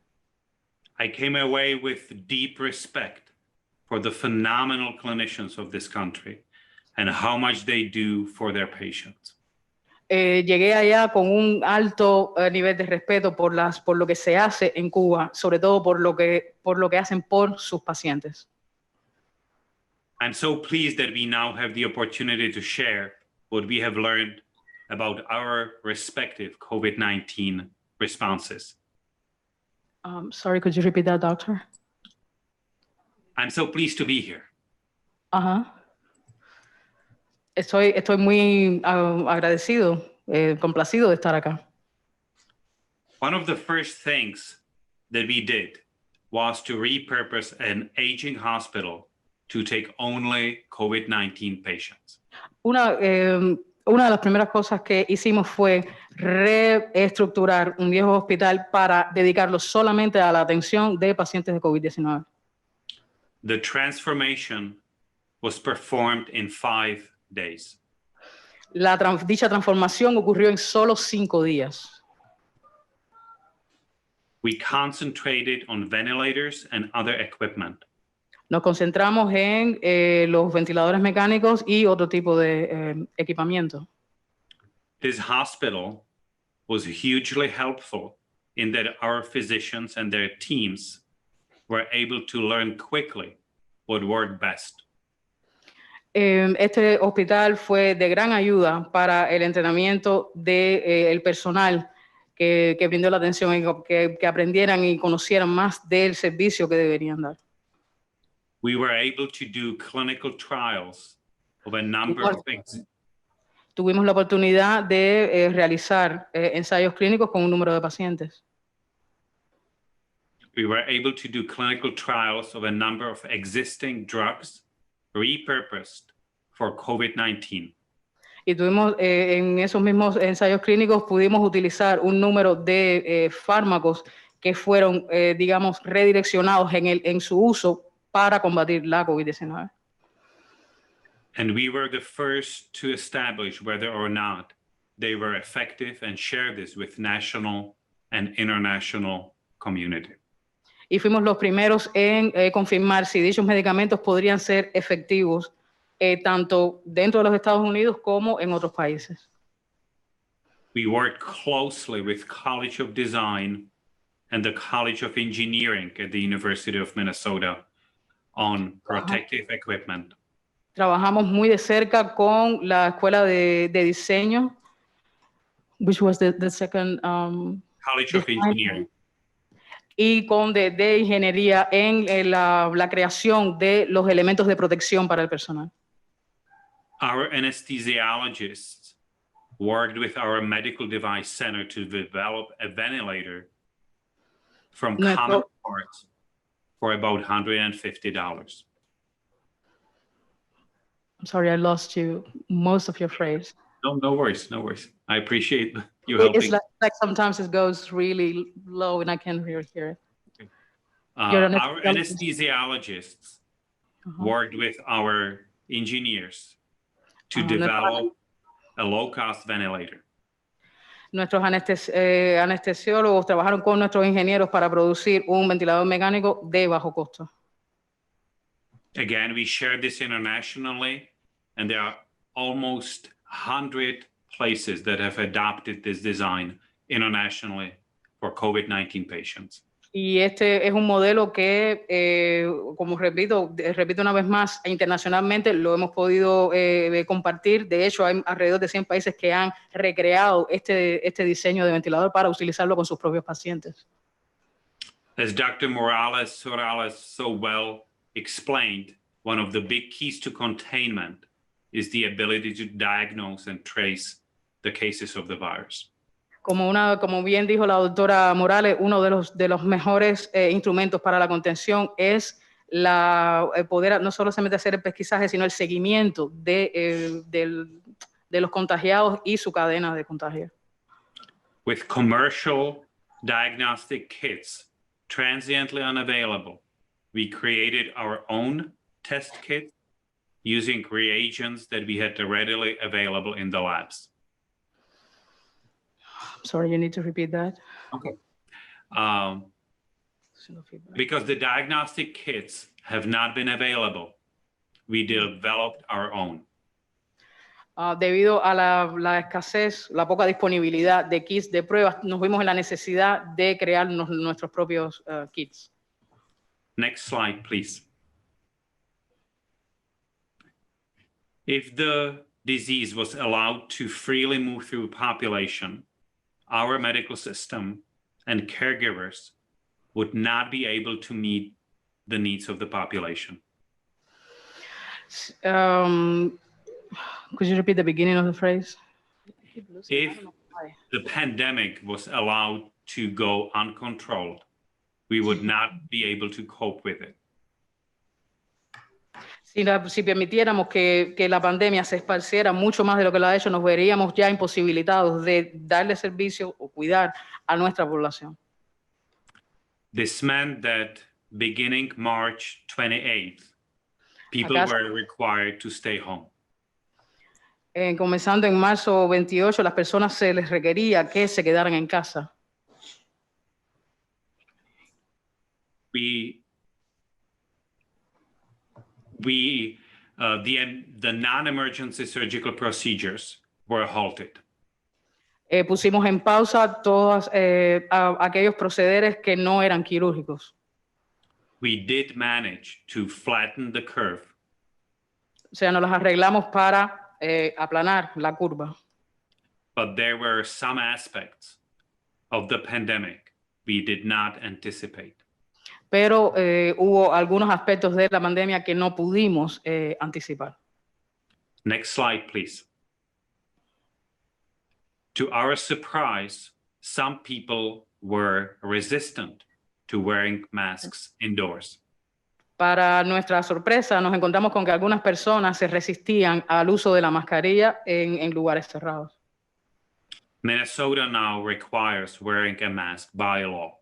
I came away with deep respect for the phenomenal clinicians of this country and how much they do for their patients. Llegué allá con un alto nivel de respeto por lo que se hace en Cuba, sobre todo por lo que hacen por sus pacientes. I'm so pleased that we now have the opportunity to share what we have learned about our respective COVID-19 responses. Sorry, could you repeat that, doctor? I'm so pleased to be here. Estoy muy agradecido, complacido de estar acá. One of the first things that we did was to repurpose an aging hospital to take only COVID-19 patients. Una de las primeras cosas que hicimos fue reestructurar un viejo hospital para dedicarlo solamente a la atención de pacientes de COVID-19. The transformation was performed in 5 days. Dicha transformación ocurrió en solo 5 días. We concentrated on ventilators and other equipment. Nos concentramos en los ventiladores mecánicos y otro tipo de equipamiento. This hospital was hugely helpful in that our physicians and their teams were able to learn quickly what worked best. Este hospital fue de gran ayuda para el entrenamiento del personal que brindó la atención y que aprendieran y conocieran más del servicio que deberían dar. We were able to do clinical trials of a number of Tuvimos la oportunidad de realizar ensayos clínicos con un número de pacientes. We were able to do clinical trials of a number of existing drugs repurposed for COVID-19. Y tuvimos en esos mismos ensayos clínicos pudimos utilizar un número de fármacos que fueron, digamos, redireccionados en su uso para combatir la COVID-19. And we were the first to establish whether or not they were effective and share this with national and international community. Y fuimos los primeros en confirmar si dichos medicamentos podrían ser efectivos tanto dentro de los Estados Unidos como en otros países. We worked closely with College of Design and the College of Engineering at the University of Minnesota on protective equipment. Trabajamos muy de cerca con la Escuela de Diseño, which was the second College of Engineering. y con de ingeniería en la creación de los elementos de protección para el personal. Our anesthesiologists worked with our medical device center to develop a ventilator from common parts for about $150. I'm sorry, I lost you most of your phrase. No worries, no worries. I appreciate you helping. It's like sometimes it goes really low and I can't really hear it. Our anesthesiologists worked with our engineers to develop a low-cost ventilator. Nuestros anestesiólogos trabajaron con nuestros ingenieros para producir un ventilador mecánico de bajo costo. Again, we share this internationally, and there are almost 100 places that have adopted this design internationally for COVID-19 patients. Y este es un modelo que, como repito una vez más, internacionalmente lo hemos podido compartir. De hecho, hay alrededor de 100 países que han recreado este diseño de ventilador para utilizarlo con sus propios pacientes. As Dr. Suarez so well explained, one of the big keys to containment is the ability to diagnose and trace the cases of the virus. Como bien dijo la doctora Morales, uno de los mejores instrumentos para la contención es poder no solamente hacer el pesquisaje, sino el seguimiento de los contagiados y su cadena de contagio. With commercial diagnostic kits transiently unavailable, we created our own test kit using reagents that we had readily available in the labs. Sorry, you need to repeat that. Okay. Because the diagnostic kits have not been available, we developed our own. Debido a la escasez, la poca disponibilidad de kits de pruebas, nos vimos en la necesidad de crear nuestros propios kits. Next slide, please. If the disease was allowed to freely move through population, our medical system and caregivers would not be able to meet the needs of the population. Could you repeat the beginning of the phrase? If the pandemic was allowed to go uncontrolled, we would not be able to cope with it. Si permitiéramos que la pandemia se esparciera mucho más de lo que lo ha hecho, nos veríamos ya imposibilitados de darle servicio o cuidar a nuestra población. This meant that beginning March 28th, people were required to stay home. Comenzando en marzo 28, las personas se les requería que se quedaran en casa. The non-emergency surgical procedures were halted. Pusimos en pausa todos aquellos procederes que no eran quirúrgicos. We did manage to flatten the curve. O sea, nos las arreglamos para aplanar la curva. But there were some aspects of the pandemic we did not anticipate. Pero hubo algunos aspectos de la pandemia que no pudimos anticipar. Next slide, please. To our surprise, some people were resistant to wearing masks indoors. Para nuestra sorpresa, nos encontramos con que algunas personas se resistían al uso de la mascarilla en lugares cerrados. Minnesota now requires wearing a mask by law.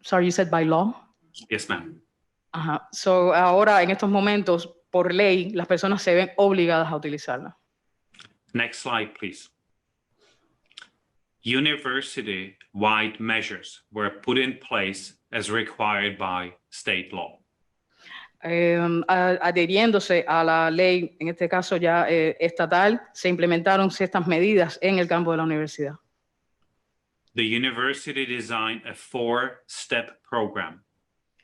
Sorry, you said by law? Yes, ma'am. Ajá. So, ahora, en estos momentos, por ley, las personas se ven obligadas a utilizarla. Next slide, please. University-wide measures were put in place as required by state law. Adheriéndose a la ley, en este caso ya estatal, se implementaron ciertas medidas en el campo de la universidad. The university designed a 4-step program.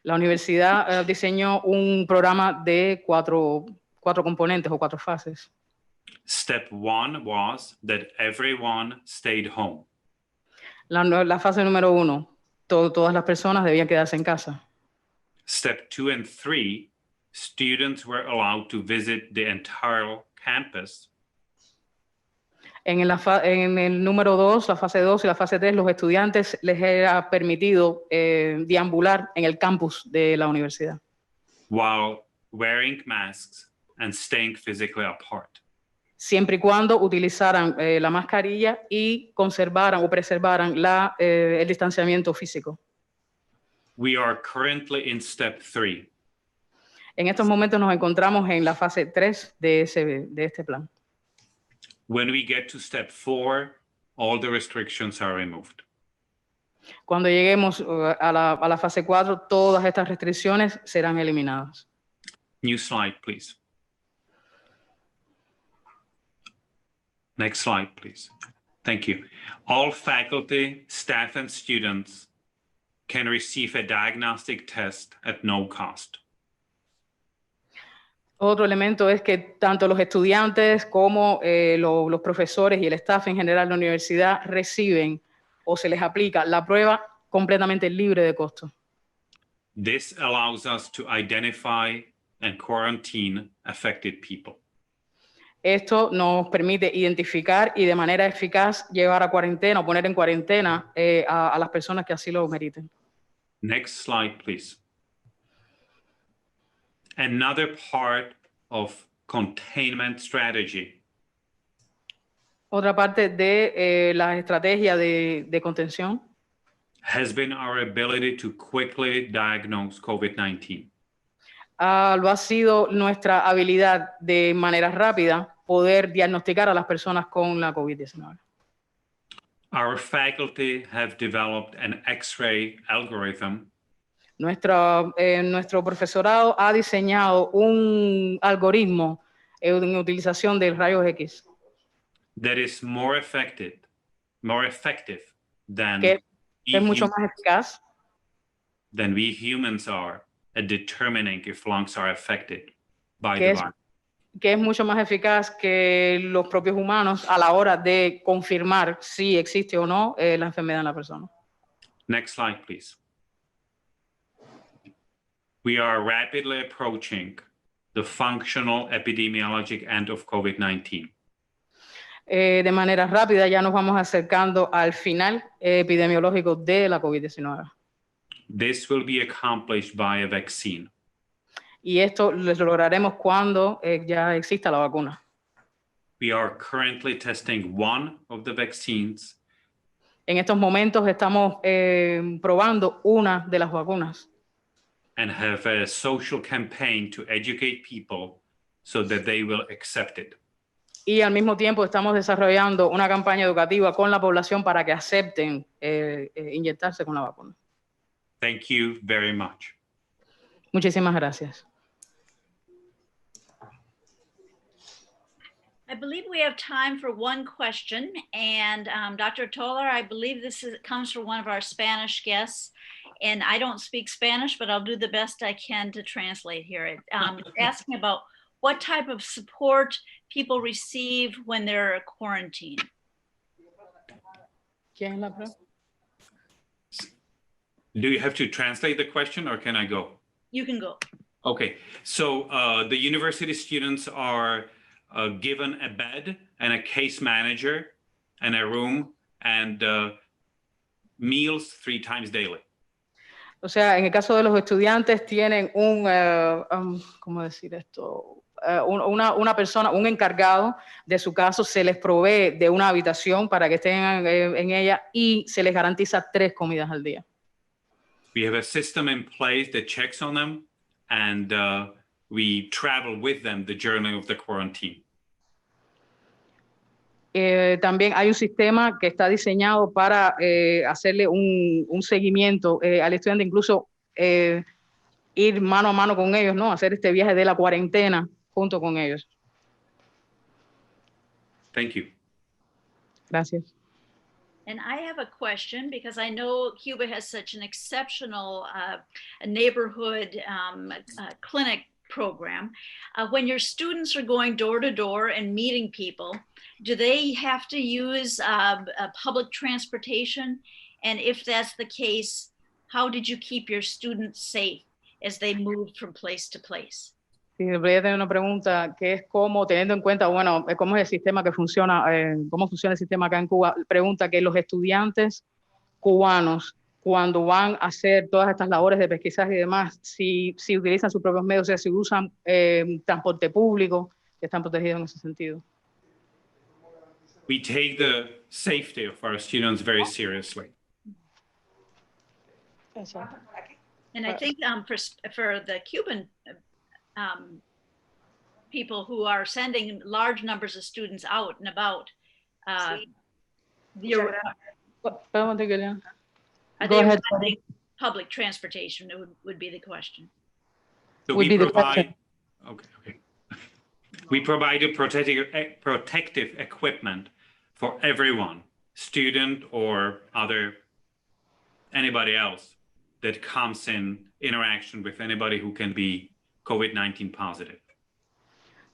La universidad diseñó un programa de cuatro componentes o 4 fases. Step 1 was that everyone stayed home. La fase número 1, todas las personas debían quedarse en casa. Step 2 and 3, students were allowed to visit the entire campus. En el número 2, la fase 2 y la fase 3, los estudiantes les era permitido deambular en el campus de la universidad. While wearing masks and staying physically apart. Siempre y cuando utilizaran la mascarilla y conservaran o preservaran el distanciamiento físico. We are currently in step 3. En estos momentos nos encontramos en la fase 3 de este plan. When we get to step 4, all the restrictions are removed. Cuando lleguemos a la fase 4, todas estas restricciones serán eliminadas. New slide, please. Next slide, please. Thank you. All faculty, staff, and students can receive a diagnostic test at no cost. Otro elemento es que tanto los estudiantes como los profesores y el staff en general de la universidad reciben o se les aplica la prueba completamente libre de costo. This allows us to identify and quarantine affected people. Esto nos permite identificar y de manera eficaz llevar a cuarentena o poner en cuarentena a las personas que así lo meriten. Next slide, please. Another part of containment strategy Otra parte de la estrategia de contención has been our ability to quickly diagnose COVID-19. lo ha sido nuestra habilidad de manera rápida poder diagnosticar a las personas con la COVID-19. Our faculty have developed an X-ray algorithm Nuestro profesorado ha diseñado un algoritmo en utilización de rayos X that is more effective than que es mucho más eficaz than we humans are at determining if lungs are affected by que the es, virus. que es mucho más eficaz que los propios humanos a la hora de confirmar si existe o no la enfermedad en la persona. Next slide, please. We are rapidly approaching the functional epidemiologic end of COVID-19. De manera rápida ya nos vamos acercando al final epidemiológico de la COVID-19. This will be accomplished by a vaccine. Y esto lo lograremos cuando ya exista la vacuna. We are currently testing one of the vaccines En estos momentos estamos probando una de las vacunas and have a social campaign to educate people so that they will accept it. y al mismo tiempo estamos desarrollando una campaña educativa con la población para que acepten inyectarse con la vacuna. Thank you very much. Muchísimas gracias. I believe we have time for one question, and Dr. Tolar, I believe comes from one of our Spanish guests, and I don't speak Spanish, but I'll do the best I can to translate here. Asking about what type of support people receive when they're quarantined. ¿Quién es la pregunta? Do you have to translate the question or can I go? You can go. Okay, so the university students are given a bed and a case manager and a room and meals 3 times daily. O sea, en el caso de los estudiantes tienen ¿cómo decir esto? Una persona, un encargado de su caso, se les provee de una habitación para que estén en ella y se les garantiza 3 comidas al día. We have a system in place that checks on them and we travel with them the journey of the quarantine. También hay un sistema que está diseñado para hacerle un seguimiento al estudiante, incluso ir mano a mano con ellos, ¿no? Hacer este viaje de la cuarentena junto con ellos. Thank you. Gracias. And I have a question because I know Cuba has such an exceptional neighborhood clinic program. When your students are going door to door and meeting people, do they have to use public transportation? And if that's the case, how did you keep your students safe as they moved from place to place? Sí, voy a tener una pregunta que es cómo, teniendo en cuenta, bueno, cómo es el sistema que funciona, cómo funciona el sistema acá en Cuba. Pregunta que los estudiantes cubanos, cuando van a hacer todas estas labores de pesquisaje y demás, si utilizan sus propios medios, o sea, si usan transporte público, que están protegidos en ese sentido. We take the safety of our students very seriously. And I think for the Cuban people who are sending large numbers of students out and about, are they running public transportation would be the question. So we provide, okay. We provide a protective equipment for everyone, student or anybody else that comes in interaction with anybody who can be COVID-19 positive.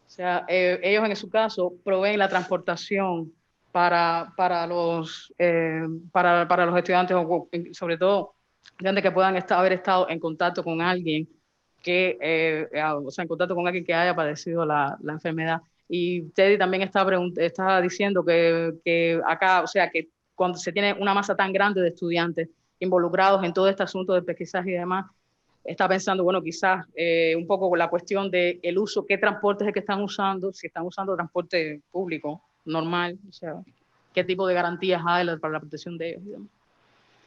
O sea, ellos en su caso proveen la transportación para los estudiantes, o sobre todo estudiantes que puedan haber estado en contacto con alguien que, o sea, en contacto con alguien que haya padecido la enfermedad. Y Teddy también está diciendo que acá, o sea, que cuando se tiene una masa tan grande de estudiantes involucrados en todo este asunto de pesquisaje y demás, está pensando, bueno, quizás un poco la cuestión del uso, qué transporte es el que están usando, si están usando transporte público normal, o sea, qué tipo de garantías hay para la protección de ellos. Digamos.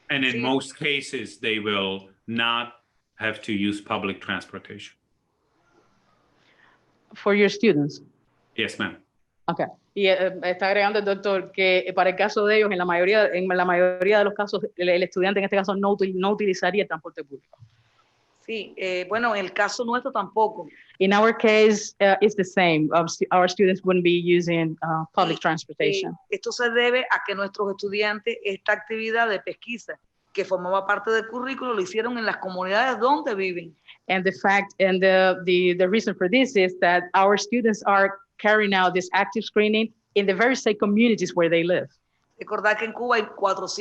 And in most cases, they will not have to use public transportation. For your students? Yes, ma'am. Okay. Y está agregando el doctor que para el caso de ellos, en la mayoría de los casos, el estudiante en este caso no utilizaría el transporte público. Sí, bueno, en el caso nuestro tampoco. In our case, it's the same. Our students wouldn't be using public transportation. Esto se debe a que nuestros estudiantes esta actividad de pesquisa que formaba parte del currículo lo hicieron en las comunidades donde viven. And the fact and the reason for this is that our students are carrying out this active screening in the very same communities where they live. Recordar que en Cuba hay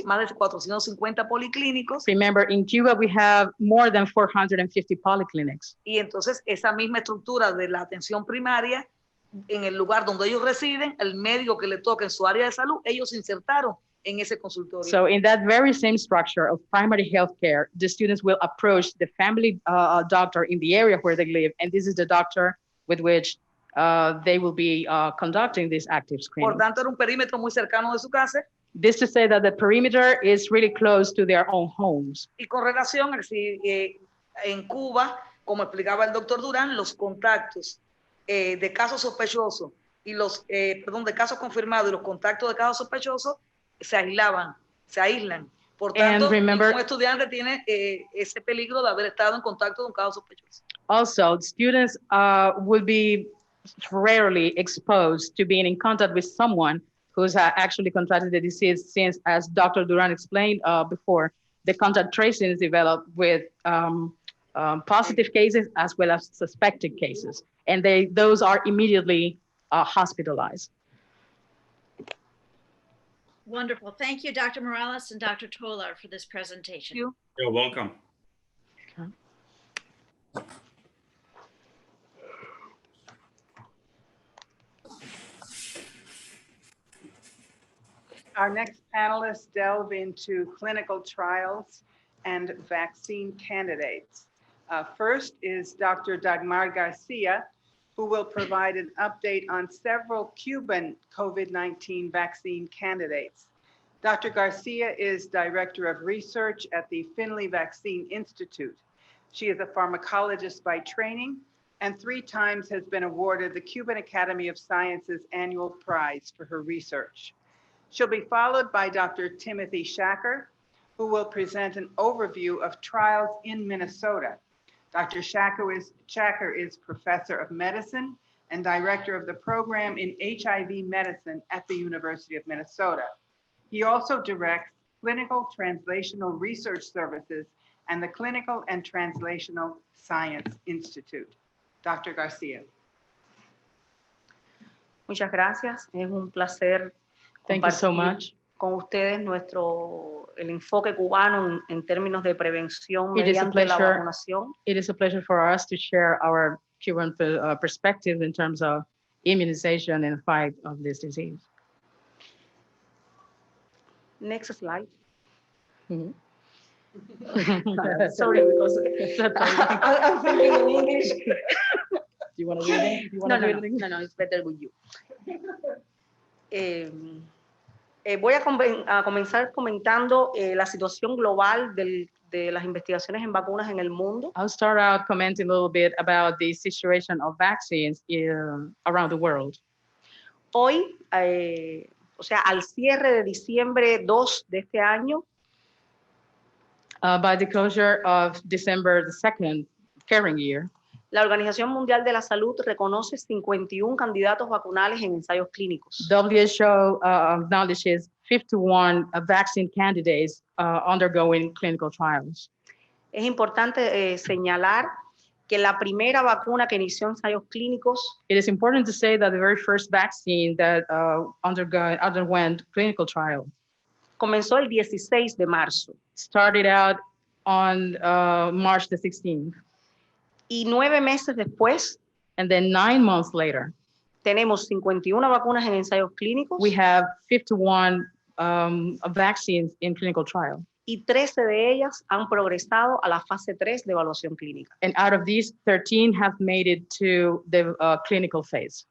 más de 450 policlínicos. Remember, in Cuba we have more than 450 polyclinics. Y entonces esa misma estructura de la atención primaria, en el lugar donde ellos residen, el médico que le toca en su área de salud, ellos se insertaron en ese consultorio. So in that very same structure of primary health care, the students will approach the family doctor in the area where they live, and this is the doctor with which they will be conducting this active screening. Por tanto, era un perímetro muy cercano de su casa. This to say that the perimeter is really close to their own homes. Y con relación a si en Cuba, como explicaba el doctor Durán, los contactos de casos sospechosos y de casos confirmados y los contactos de casos sospechosos se aíslan. Por tanto, un estudiante tiene ese peligro de haber estado en contacto con un caso sospechoso. Also, students will be rarely exposed to being in contact with someone who's actually contracted the disease, since, as Dr. Durán explained before, the contact tracing is developed with positive cases as well as suspected cases, and those are immediately hospitalized. Wonderful. Thank you, Dr. Morales and Dr. Tolar, for this presentation. You. You're welcome. Our next panelists delve into clinical trials and vaccine candidates. First is Dr. Dagmar Garcia, who will provide an update on several Cuban COVID-19 vaccine candidates. Dr. Garcia is Director of Research at the Finley Vaccine Institute. She is a pharmacologist by training and 3 times has been awarded the Cuban Academy of Sciences Annual Prize for her research. She'll be followed by Dr. Timothy Shacker, who will present an overview of trials in Minnesota. Dr. Shacker is Professor of Medicine and Director of the program in HIV medicine at the University of Minnesota. He also directs Clinical Translational Research Services and the Clinical and Translational Science Institute. Dr. Garcia. Muchas gracias. Es un placer Thank you so compartir much. con ustedes el enfoque cubano en términos de prevención It is a mediante la pleasure. vacunación. It is a pleasure for us to share our Cuban perspective in terms of immunization and fight of this disease. Next slide. Mhm. Sorry, because I'm thinking in English. Do you want to do it? You wanna do it in English? No, it's better with you. Voy a comenzar comentando la situación global de las investigaciones en vacunas en el mundo. I'll start out commenting a little bit about the situation of vaccines around the world. Hoy, o sea, al cierre de diciembre 2 de este año, By the closure of December the 2nd current year, la Organización Mundial de la Salud reconoce 51 candidatos vacunales en ensayos clínicos. WHO acknowledges 51 vaccine candidates undergoing clinical trials. Es importante señalar que la primera vacuna que inició ensayos clínicos It is important to say that the very first vaccine that underwent clinical trial comenzó el 16 de marzo started out on March the 16th. y 9 meses después And then 9 months later, tenemos 51 vacunas en ensayos clínicos we have 51 vaccines in clinical trial. y 13 de ellas han progresado a la fase 3 de evaluación clínica. And out of these, 13 have made it to the clinical phase.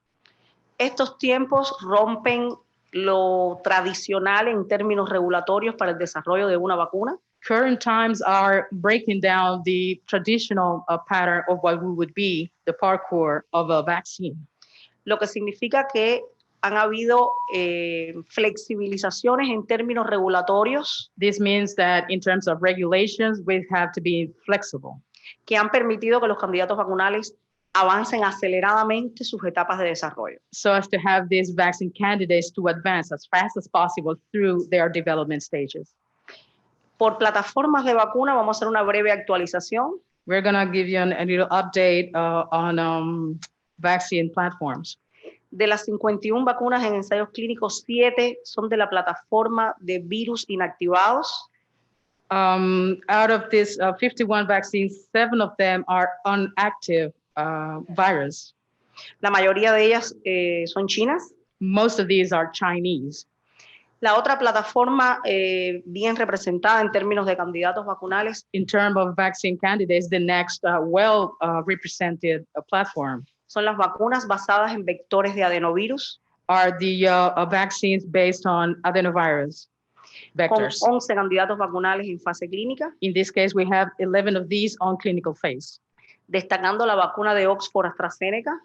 Estos tiempos rompen lo tradicional en términos regulatorios para el desarrollo de una vacuna. Current times are breaking down the traditional pattern of what would be the parkour of a vaccine. Lo que significa que han habido flexibilizaciones en términos regulatorios This means that in terms of regulations, we have to be flexible, que han permitido que los candidatos vacunales avancen aceleradamente sus etapas de desarrollo. so as to have these vaccine candidates to advance as fast as possible through their development stages. Por plataformas de vacuna vamos a hacer una breve actualización. We're gonna give you a little update on vaccine platforms. De las 51 vacunas en ensayos clínicos, 7 son de la plataforma de virus inactivados. Out of these 51 vaccines, 7 of them are unactive virus. La mayoría de ellas son chinas. Most of these are Chinese. La otra plataforma bien representada en términos de candidatos vacunales In terms of vaccine candidates, the next represented platform son las vacunas basadas en vectores de adenovirus, are the vaccines based on adenovirus con vectors. 11 candidatos vacunales en fase clínica, In this case, we have 11 of these on clinical phase. destacando la vacuna de Oxford AstraZeneca,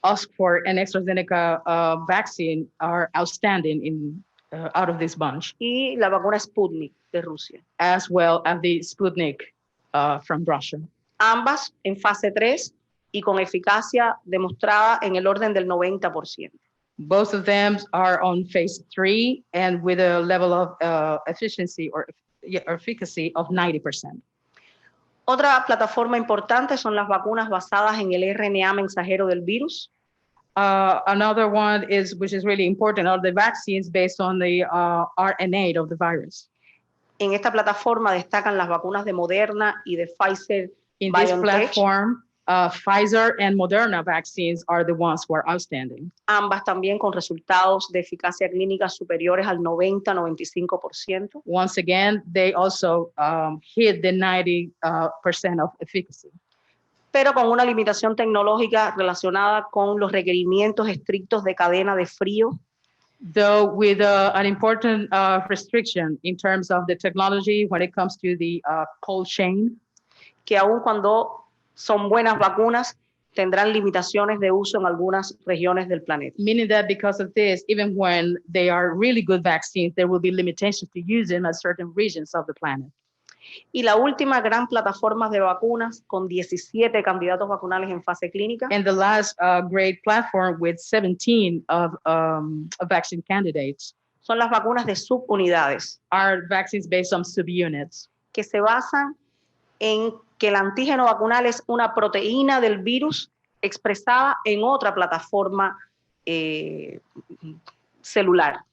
Oxford and AstraZeneca vaccine are outstanding out of this bunch, y la vacuna Sputnik de Rusia. as well as the Sputnik from Russia. Ambas en fase 3 y con eficacia demostrada en el orden del 90%. Both of them are on phase 3 and with a level of efficiency or efficacy of 90%. Otra plataforma importante son las vacunas basadas en el RNA mensajero del virus. Another one is, which is really important, are the vaccines based on the RNA of the virus. En esta plataforma destacan las vacunas de Moderna y de Pfizer In this BioNTech, platform, Pfizer and Moderna vaccines are the ones who are outstanding. ambas también con resultados de eficacia clínica superiores al 90-95%. Once again, they also hit the 90% of efficacy, Pero con una limitación tecnológica relacionada con los requerimientos estrictos de cadena de frío, though with an important restriction in terms of the technology when it comes to the cold chain, que aun cuando son buenas vacunas, tendrán limitaciones de uso en algunas regiones del planeta. meaning that because of this, even when they are really good vaccines, there will be limitations to use them at certain regions of the planet. Y la última gran plataforma de vacunas con 17 candidatos vacunales en fase clínica And the last great platform with 17 of vaccine candidates son las vacunas de subunidades, are vaccines based on subunits, que se basan en que el antígeno vacunal es una proteína del virus expresada en otra plataforma celular.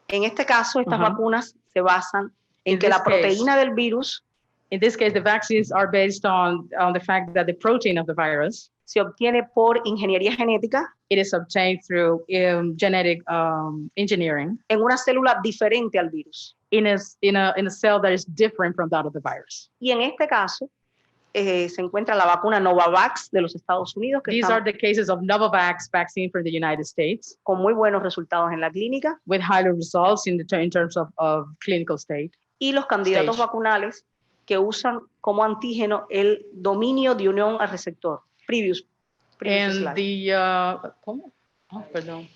En este caso, estas vacunas se basan en In que la this case, proteína del virus in this case, the vaccines are based on the fact that the protein of the virus, se obtiene por ingeniería genética it is obtained through genetic engineering en una célula diferente al virus. in a cell that is different from that of the virus. Y en este caso se encuentra la vacuna Novavax de los Estados Unidos, que These está are the cases of Novavax vaccine from the United States con muy buenos resultados en la clínica, with higher results in terms of clinical state. y los candidatos Stage. vacunales que usan como antígeno el dominio de unión al receptor, previous And slide. Perdón.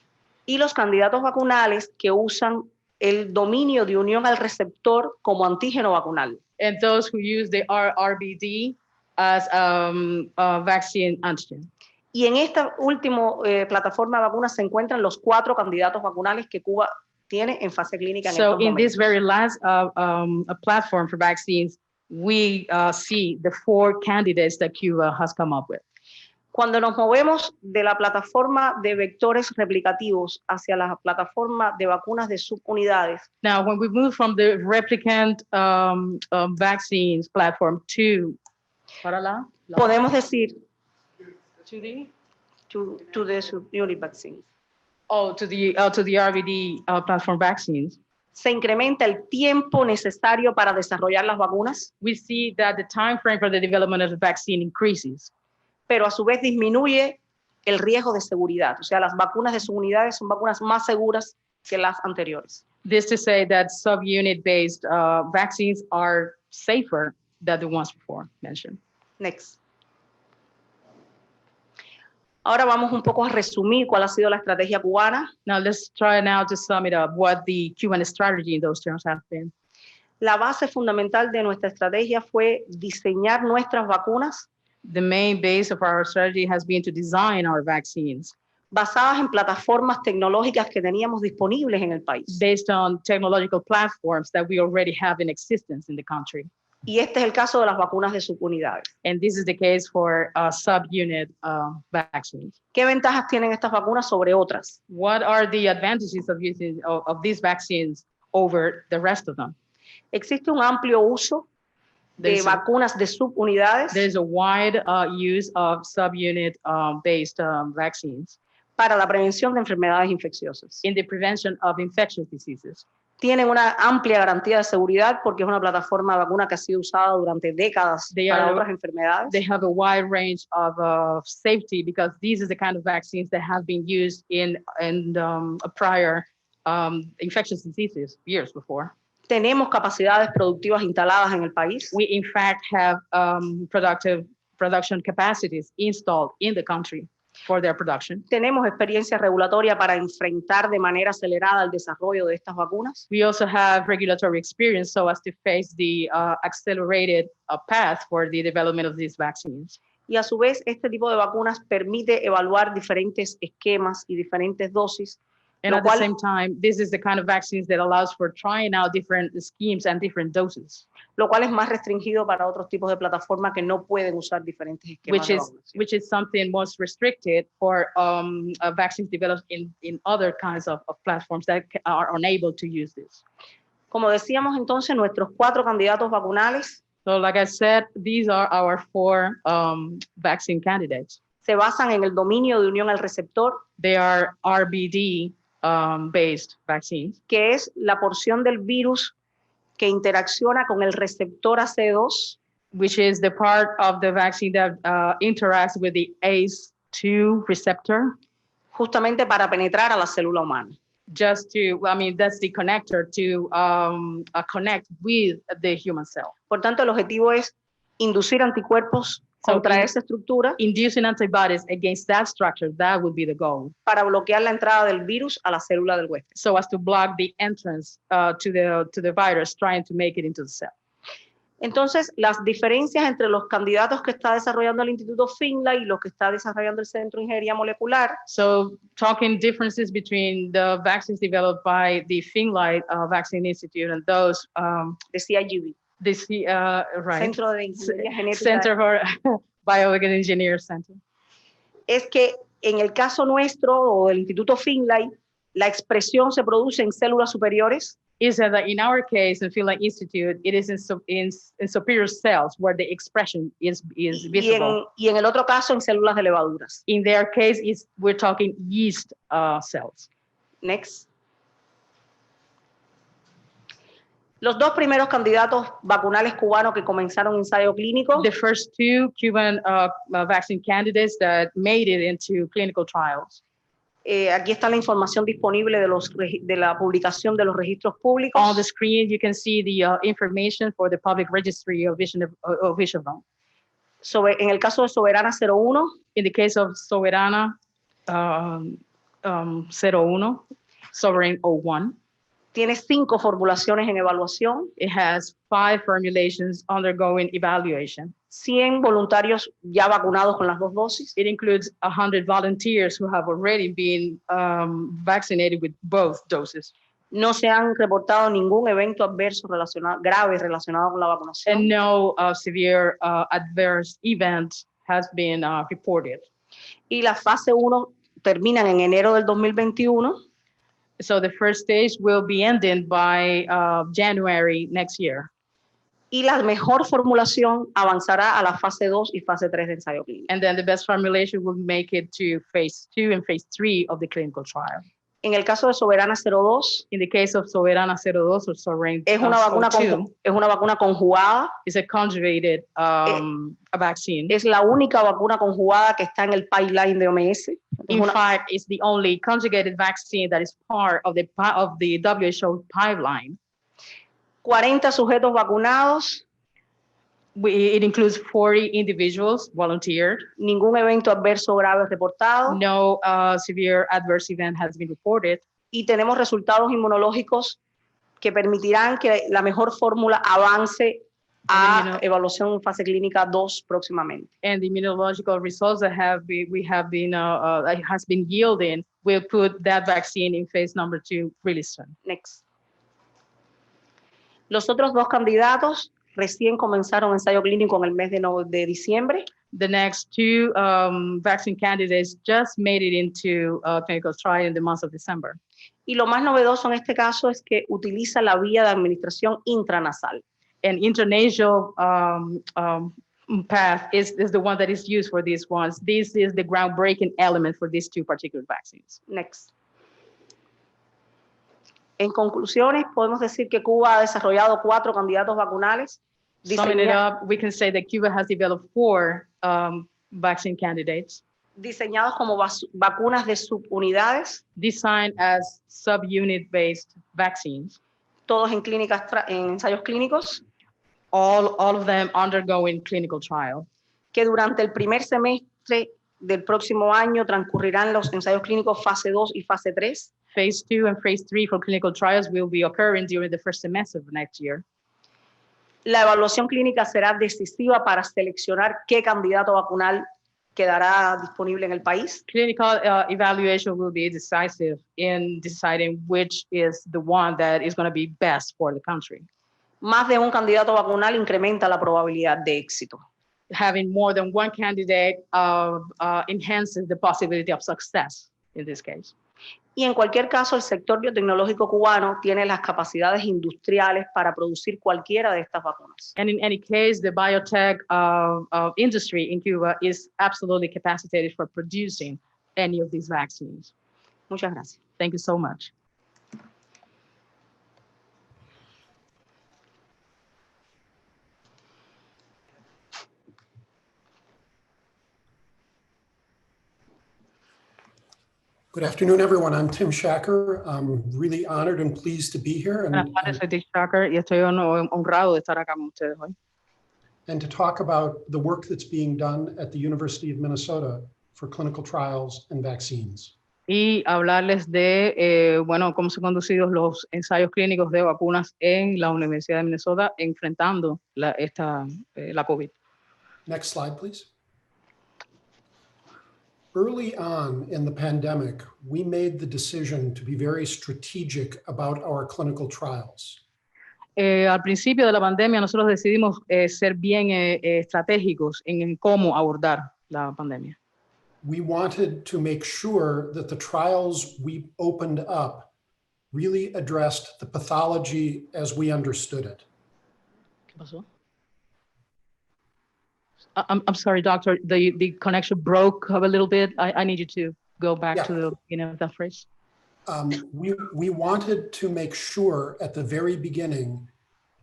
Y los candidatos vacunales que usan el dominio de unión al receptor como antígeno vacunal. And those who use the RBD as vaccine antigen. Y en esta última plataforma de vacunas se encuentran los 4 candidatos vacunales que Cuba tiene en fase clínica en So estos in momentos. this very last platform for vaccines, we see the 4 candidates that Cuba has come up with. Cuando nos movemos de la plataforma de vectores replicativos hacia la plataforma de vacunas de subunidades, Now, when we move from the replicant vaccines platform to podemos decir to the to the subunit vaccines, to the RBD platform vaccines, se incrementa el tiempo necesario para desarrollar las vacunas, we see that the time frame for the development of the vaccine increases, pero a su vez disminuye el riesgo de seguridad. O sea, las vacunas de subunidades son vacunas más seguras que las anteriores. This to say that subunit-based vaccines are safer than the ones before mentioned. Next. Ahora vamos un poco a resumir cuál ha sido la estrategia cubana. Now let's try now to sum it up what the Cuban strategy in those terms has been. La base fundamental de nuestra estrategia fue diseñar nuestras vacunas The main base of our strategy has been to design our vaccines basadas en plataformas tecnológicas que teníamos disponibles en el país. based on technological platforms that we already have in existence in the country. Y este es el caso de las vacunas de subunidades. And this is the case for subunit vaccines. ¿Qué ventajas tienen estas vacunas sobre otras? What are the advantages of using of these vaccines over the rest of them? Existe un amplio uso de There's a- vacunas de subunidades There's a wide use of subunit based vaccines para la prevención de enfermedades infecciosas. in the prevention of infectious diseases. Tienen una amplia garantía de seguridad porque es una plataforma de vacuna que ha sido usada durante décadas They para are- otras enfermedades. They have a wide range of safety because these are the kind of vaccines that have been used in prior infectious diseases years before. Tenemos capacidades productivas instaladas en el país. We in fact have production capacities installed in the country for their production. Tenemos experiencia regulatoria para enfrentar de manera acelerada el desarrollo de estas vacunas. We also have regulatory experience so as to face the accelerated path for the development of these vaccines. Y a su vez, este tipo de vacunas permite evaluar diferentes esquemas y diferentes dosis, And lo at the cual, same time, this is the kind of vaccines that allows for trying out different schemes and different doses. lo cual es más restringido para otros tipos de plataformas que no pueden usar diferentes esquemas de vacunación. which is something most restricted for vaccines developed in other kinds of platforms that are unable to use this. Como decíamos entonces, nuestros 4 candidatos vacunales So like I said, these are our 4 vaccine candidates. se basan en el dominio de unión al receptor, They are RBD based vaccines, que es la porción del virus que interacciona con el receptor ACE2 which is the part of the vaccine that interacts with the ACE2 receptor, justamente para penetrar a la célula humana. just to, I mean, that's the connector to connect with the human cell. Por tanto, el objetivo es inducir anticuerpos So contra in- esa estructura Inducing antibodies against that structure, that would be the goal. para bloquear la entrada del virus a la célula del huésped. So as to block the entrance to the virus trying to make it into the cell. Entonces, las diferencias entre los candidatos que está desarrollando el Instituto Finlay y los que está desarrollando el Centro de Ingeniería Molecular So talking differences between the vaccines developed by the Finlay Vaccine Institute and those, de CIGB, right, Centro de Ingeniería Genética, Center for Biological Engineers Center. es que en el caso nuestro o del Instituto Finlay, la expresión se produce en células superiores Is that in our case, in Finlay Institute, it is in superior cells where the expression is visible. y en el otro caso en células de levaduras. In their case, we're talking yeast cells. Next. Los 2 primeros candidatos vacunales cubanos que comenzaron ensayo clínico The first 2 Cuban vaccine candidates that made it into clinical trials. Aquí está la información disponible de la publicación de los registros públicos. On the screen, you can see the information for the public registry of each of them. En el caso de Soberana 01, In the case of Soberana 01, Sovereign 01, tiene 5 formulaciones en evaluación, it has 5 formulations undergoing evaluation. 100 voluntarios ya vacunados con las 2 dosis. It includes 100 volunteers who have already been vaccinated with both doses. No se han reportado ningún evento adverso grave relacionado con la vacunación. And no severe adverse event has been reported. Y la fase 1 terminan en enero del 2021. So the first stage will be ending by January next year. Y la mejor formulación avanzará a la fase 2 y fase 3 de ensayo clínico. And then the best formulation will make it to phase 2 and phase 3 of the clinical trial. En el caso de Soberana 02, In the case of Soberana 02 or Sovereign es una vacuna conjugada. is a conjugated a vaccine. Es la única vacuna conjugada que está en el pipeline de OMS. In fact, it's the only conjugated vaccine that is part of the WHO pipeline. 40 sujetos vacunados, It includes 40 individuals volunteered. ningún evento adverso grave reportado. No severe adverse event has been reported. Y tenemos resultados inmunológicos que permitirán que la mejor fórmula avance a evaluación en fase clínica 2 próximamente. And the immunological results that has been yielding will put that vaccine in phase number 2 really soon. Next. Los otros 2 candidatos recién comenzaron ensayo clínico en el mes de diciembre. The next 2 vaccine candidates just made it into clinical trial in the month of December. Y lo más novedoso en este caso es que utiliza la vía de administración intranasal. An intranasal path is the one that is used for these ones. This is the groundbreaking element for these 2 particular vaccines. Next. En conclusiones, podemos decir que Cuba ha desarrollado 4 candidatos vacunales. Summing it up, we can say that Cuba has developed 4 vaccine candidates diseñados como vacunas de subunidades, designed as subunit-based vaccines, todos en ensayos clínicos, all of them undergoing clinical trial. Que durante el primer semestre del próximo año transcurrirán los ensayos clínicos fase 2 y fase 3. Phase 2 and phase 3 for clinical trials will be occurring during the first semester of next year. La evaluación clínica será decisiva para seleccionar qué candidato vacunal quedará disponible en el país. Clinical evaluation will be decisive in deciding which is the one that is going to be best for the country. más de un candidato vacunal incrementa la probabilidad de éxito. Having more than one candidate enhances the possibility of success in this case. Y en cualquier caso, el sector biotecnológico cubano tiene las capacidades industriales para producir cualquiera de estas vacunas. And in any case, the biotech industry in Cuba is absolutely capacitated for producing any of these vaccines. Muchas gracias. Thank you so much. Good afternoon, everyone. I'm Tim Shacker. I'm really honored and pleased to be here Buenas tardes, soy Tim Shacker y estoy honrado de estar acá con ustedes hoy. and to talk about the work that's being done at the University of Minnesota for clinical trials and vaccines. Y hablarles de, bueno, cómo se han conducido los ensayos clínicos de vacunas en la Universidad de Minnesota enfrentando la COVID. Next slide, please. Early on in the pandemic, we made the decision to be very strategic about our clinical trials. Al principio de la pandemia, nosotros decidimos ser bien estratégicos en cómo abordar la pandemia. We wanted to make sure that the trials we opened up really addressed the pathology as we understood it. ¿Qué pasó? I'm sorry, doctor, the connection broke up a little bit. I need you to go back to the beginning of that phrase. We wanted to make sure at the very beginning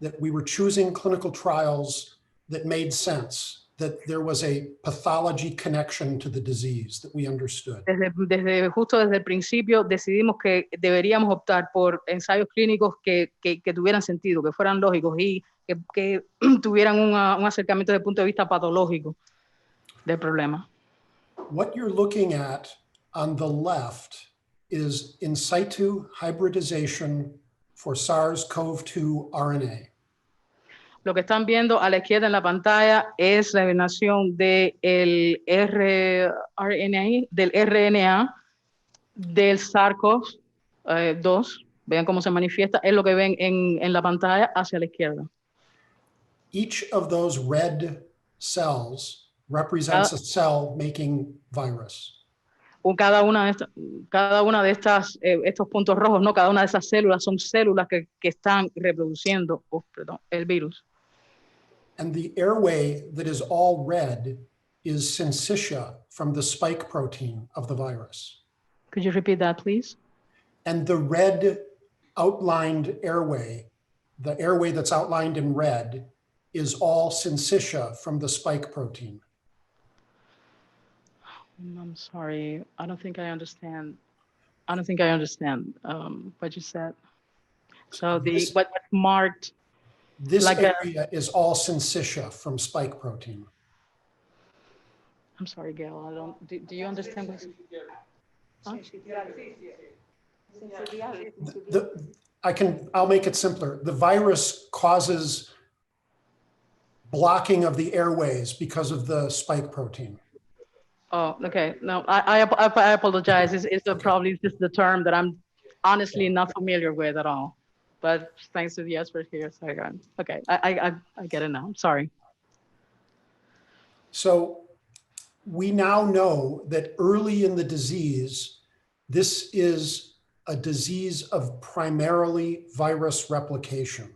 that we were choosing clinical trials that made sense, that there was a pathology connection to the disease that we understood. Justo desde el principio decidimos que deberíamos optar por ensayos clínicos que tuvieran sentido, que fueran lógicos y que tuvieran un acercamiento desde el punto de vista patológico del problema. What you're looking at on the left is in situ hybridization for SARS-CoV-2 RNA. Lo que están viendo a la izquierda en la pantalla es la hibridación del RNA del SARS-CoV-2. Vean cómo se manifiesta, es lo que ven en la pantalla hacia la izquierda. Each of those red cells represents a cell making virus. Cada una de estas, estos puntos rojos, no, cada una de esas células son células que están reproduciendo el virus. And the airway that is all red is syncytia from the spike protein of the virus. Could you repeat that, please? And the red outlined airway, the airway that's outlined in red, is all syncytia from the spike protein. I'm sorry, I don't think I understand what you said. So what's marked. This like area is all syncytia from spike protein. I'm sorry, Gail, do you understand what? Huh? I'll make it simpler. The virus causes blocking of the airways because of the spike protein. Oh, okay. No, I apologize. It's probably just the term that I'm honestly not familiar with at all. But thanks to the expert here, so okay, I get it now. I'm sorry. So we now know that early in the disease, this is a disease of primarily virus replication.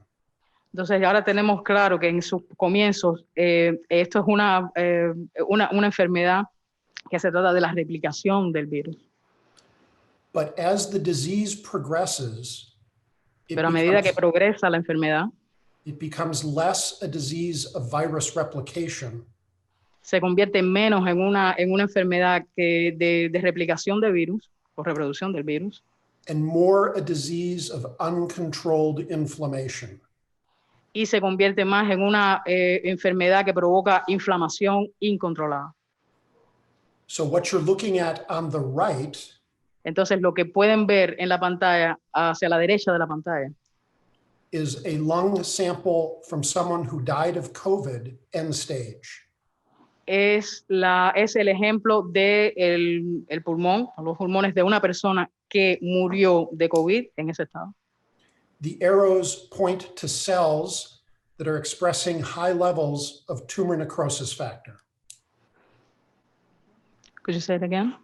Entonces ahora tenemos claro que en sus comienzos esto es una enfermedad que se trata de la replicación del virus. But as the disease progresses, pero a medida que progresa la enfermedad, it becomes less a disease of virus replication. Se convierte menos en una enfermedad de replicación de virus o reproducción del virus. And more a disease of uncontrolled inflammation. Y se convierte más en una enfermedad que provoca inflamación incontrolada. So what you're looking at on the right, entonces lo que pueden ver en la pantalla hacia la derecha de la pantalla is a lung sample from someone who died of COVID end stage. Es el ejemplo de el pulmón, los pulmones de una persona que murió de COVID en ese estado. The arrows point to cells that are expressing high levels of tumor necrosis factor. Could you say it again?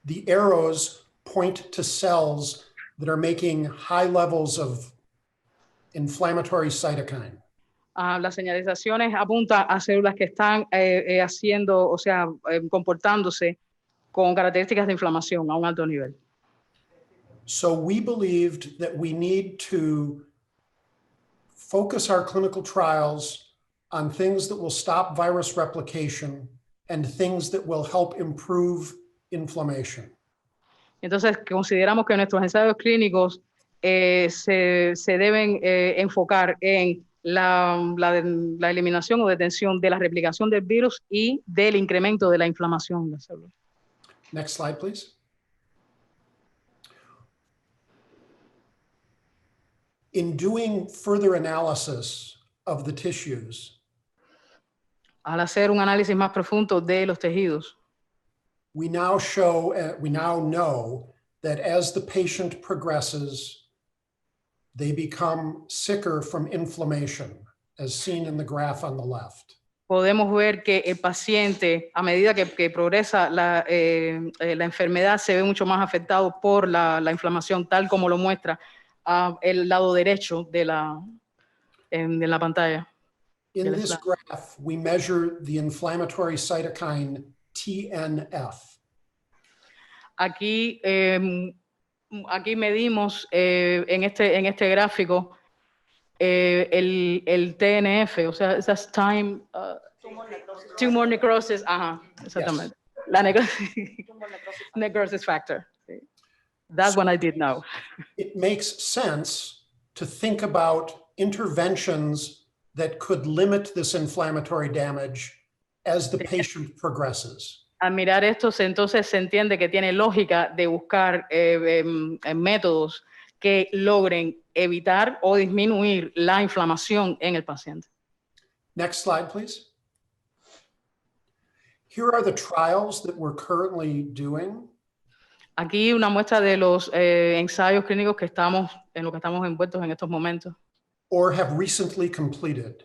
The arrows point to cells that are making high levels of inflammatory cytokine. Las señalizaciones apuntan a células que están haciendo, o sea, comportándose con características de inflamación a un alto nivel. So we believed that we need to focus our clinical trials on things that will stop virus replication and things that will help improve inflammation. Entonces, consideramos que nuestros ensayos clínicos se deben enfocar en la eliminación o detención de la replicación del virus y del incremento de la inflamación de las células. Next slide, please. In doing further analysis of the tissues, Al hacer un análisis más profundo de los tejidos, we now know that as the patient progresses, they become sicker from inflammation, as seen in the graph on the left. podemos ver que el paciente, a medida que progresa la enfermedad, se ve mucho más afectado por la inflamación, tal como lo muestra el lado derecho de la pantalla. In this graph, we measure the inflammatory cytokine TNF. Aquí medimos en este gráfico el TNF, o sea, that's time, tumor necrosis, ajá, exactamente. Yes. La necrosis factor. That's what I did know. It makes sense to think about interventions that could limit this inflammatory damage as the patient progresses. Al mirar esto, entonces se entiende que tiene lógica de buscar métodos que logren evitar o disminuir la inflamación en el paciente. Next slide, please. Here are the trials that we're currently doing. Aquí una muestra de los ensayos clínicos que estamos envueltos en estos momentos. Or have recently completed.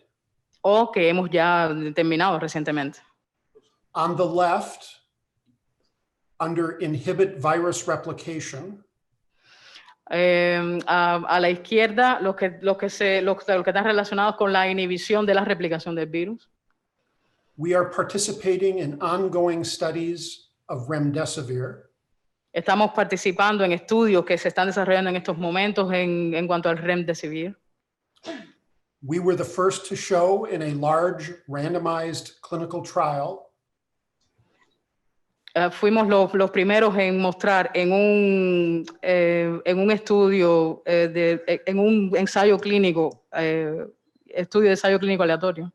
O que hemos ya terminado recientemente. On the left, under inhibit virus replication. A la izquierda, los que están relacionados con la inhibición de la replicación del virus. We are participating in ongoing studies of remdesivir. Estamos participando en estudios que se están desarrollando en estos momentos en cuanto al remdesivir. We were the first to show in a large randomized clinical trial. Fuimos los primeros en mostrar en un estudio, en un ensayo clínico, estudio de ensayo clínico aleatorio.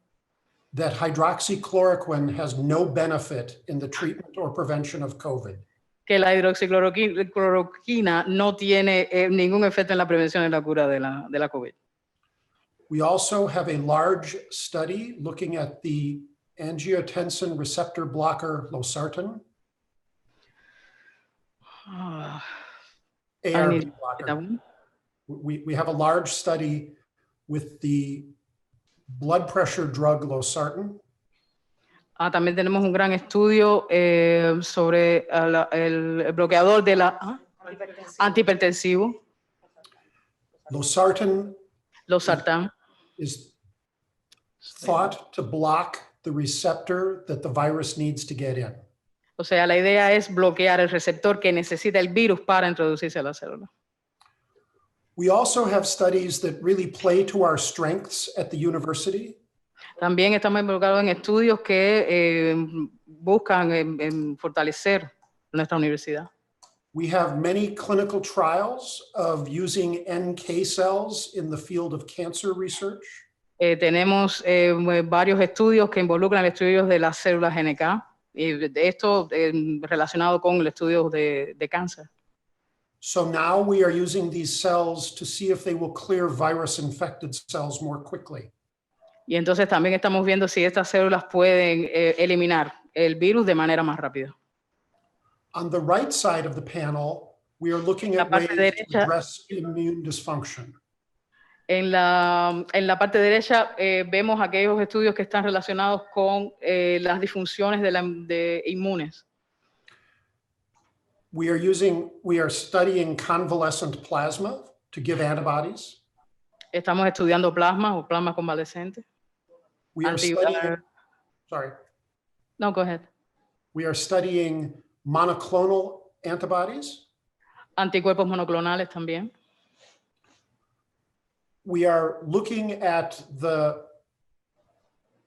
That hydroxychloroquine has no benefit in the treatment or prevention of COVID. Que la hidroxicloroquina no tiene ningún efecto en la prevención y la cura de la COVID. We also have a large study looking at the angiotensin receptor blocker losartan. ARB blocker. We have a large study with the blood pressure drug losartan. También tenemos un gran estudio sobre el bloqueador de la antihipertensivo. Losartan is thought to block the receptor that the virus needs to get in. O sea, la idea es bloquear el receptor que necesita el virus para introducirse a la célula. We also have studies that really play to our strengths at the university. También estamos involucrados en estudios que buscan fortalecer nuestra universidad. We have many clinical trials of using NK cells in the field of cancer research. Tenemos varios estudios que involucran estudios de las células NK, esto relacionado con el estudio de cáncer. So now we are using these cells to see if they will clear virus-infected cells more quickly. Y entonces también estamos viendo si estas células pueden eliminar el virus de manera más rápida. On the right side of the panel, we are looking at ways to address immune dysfunction. En la parte derecha vemos aquellos estudios que están relacionados con las disfunciones de inmunes. We are studying convalescent plasma to give antibodies. Estamos estudiando plasma o plasma convalescente. We are studying, sorry. No, go ahead. We are studying monoclonal antibodies. Anticuerpos monoclonales también. We are looking at the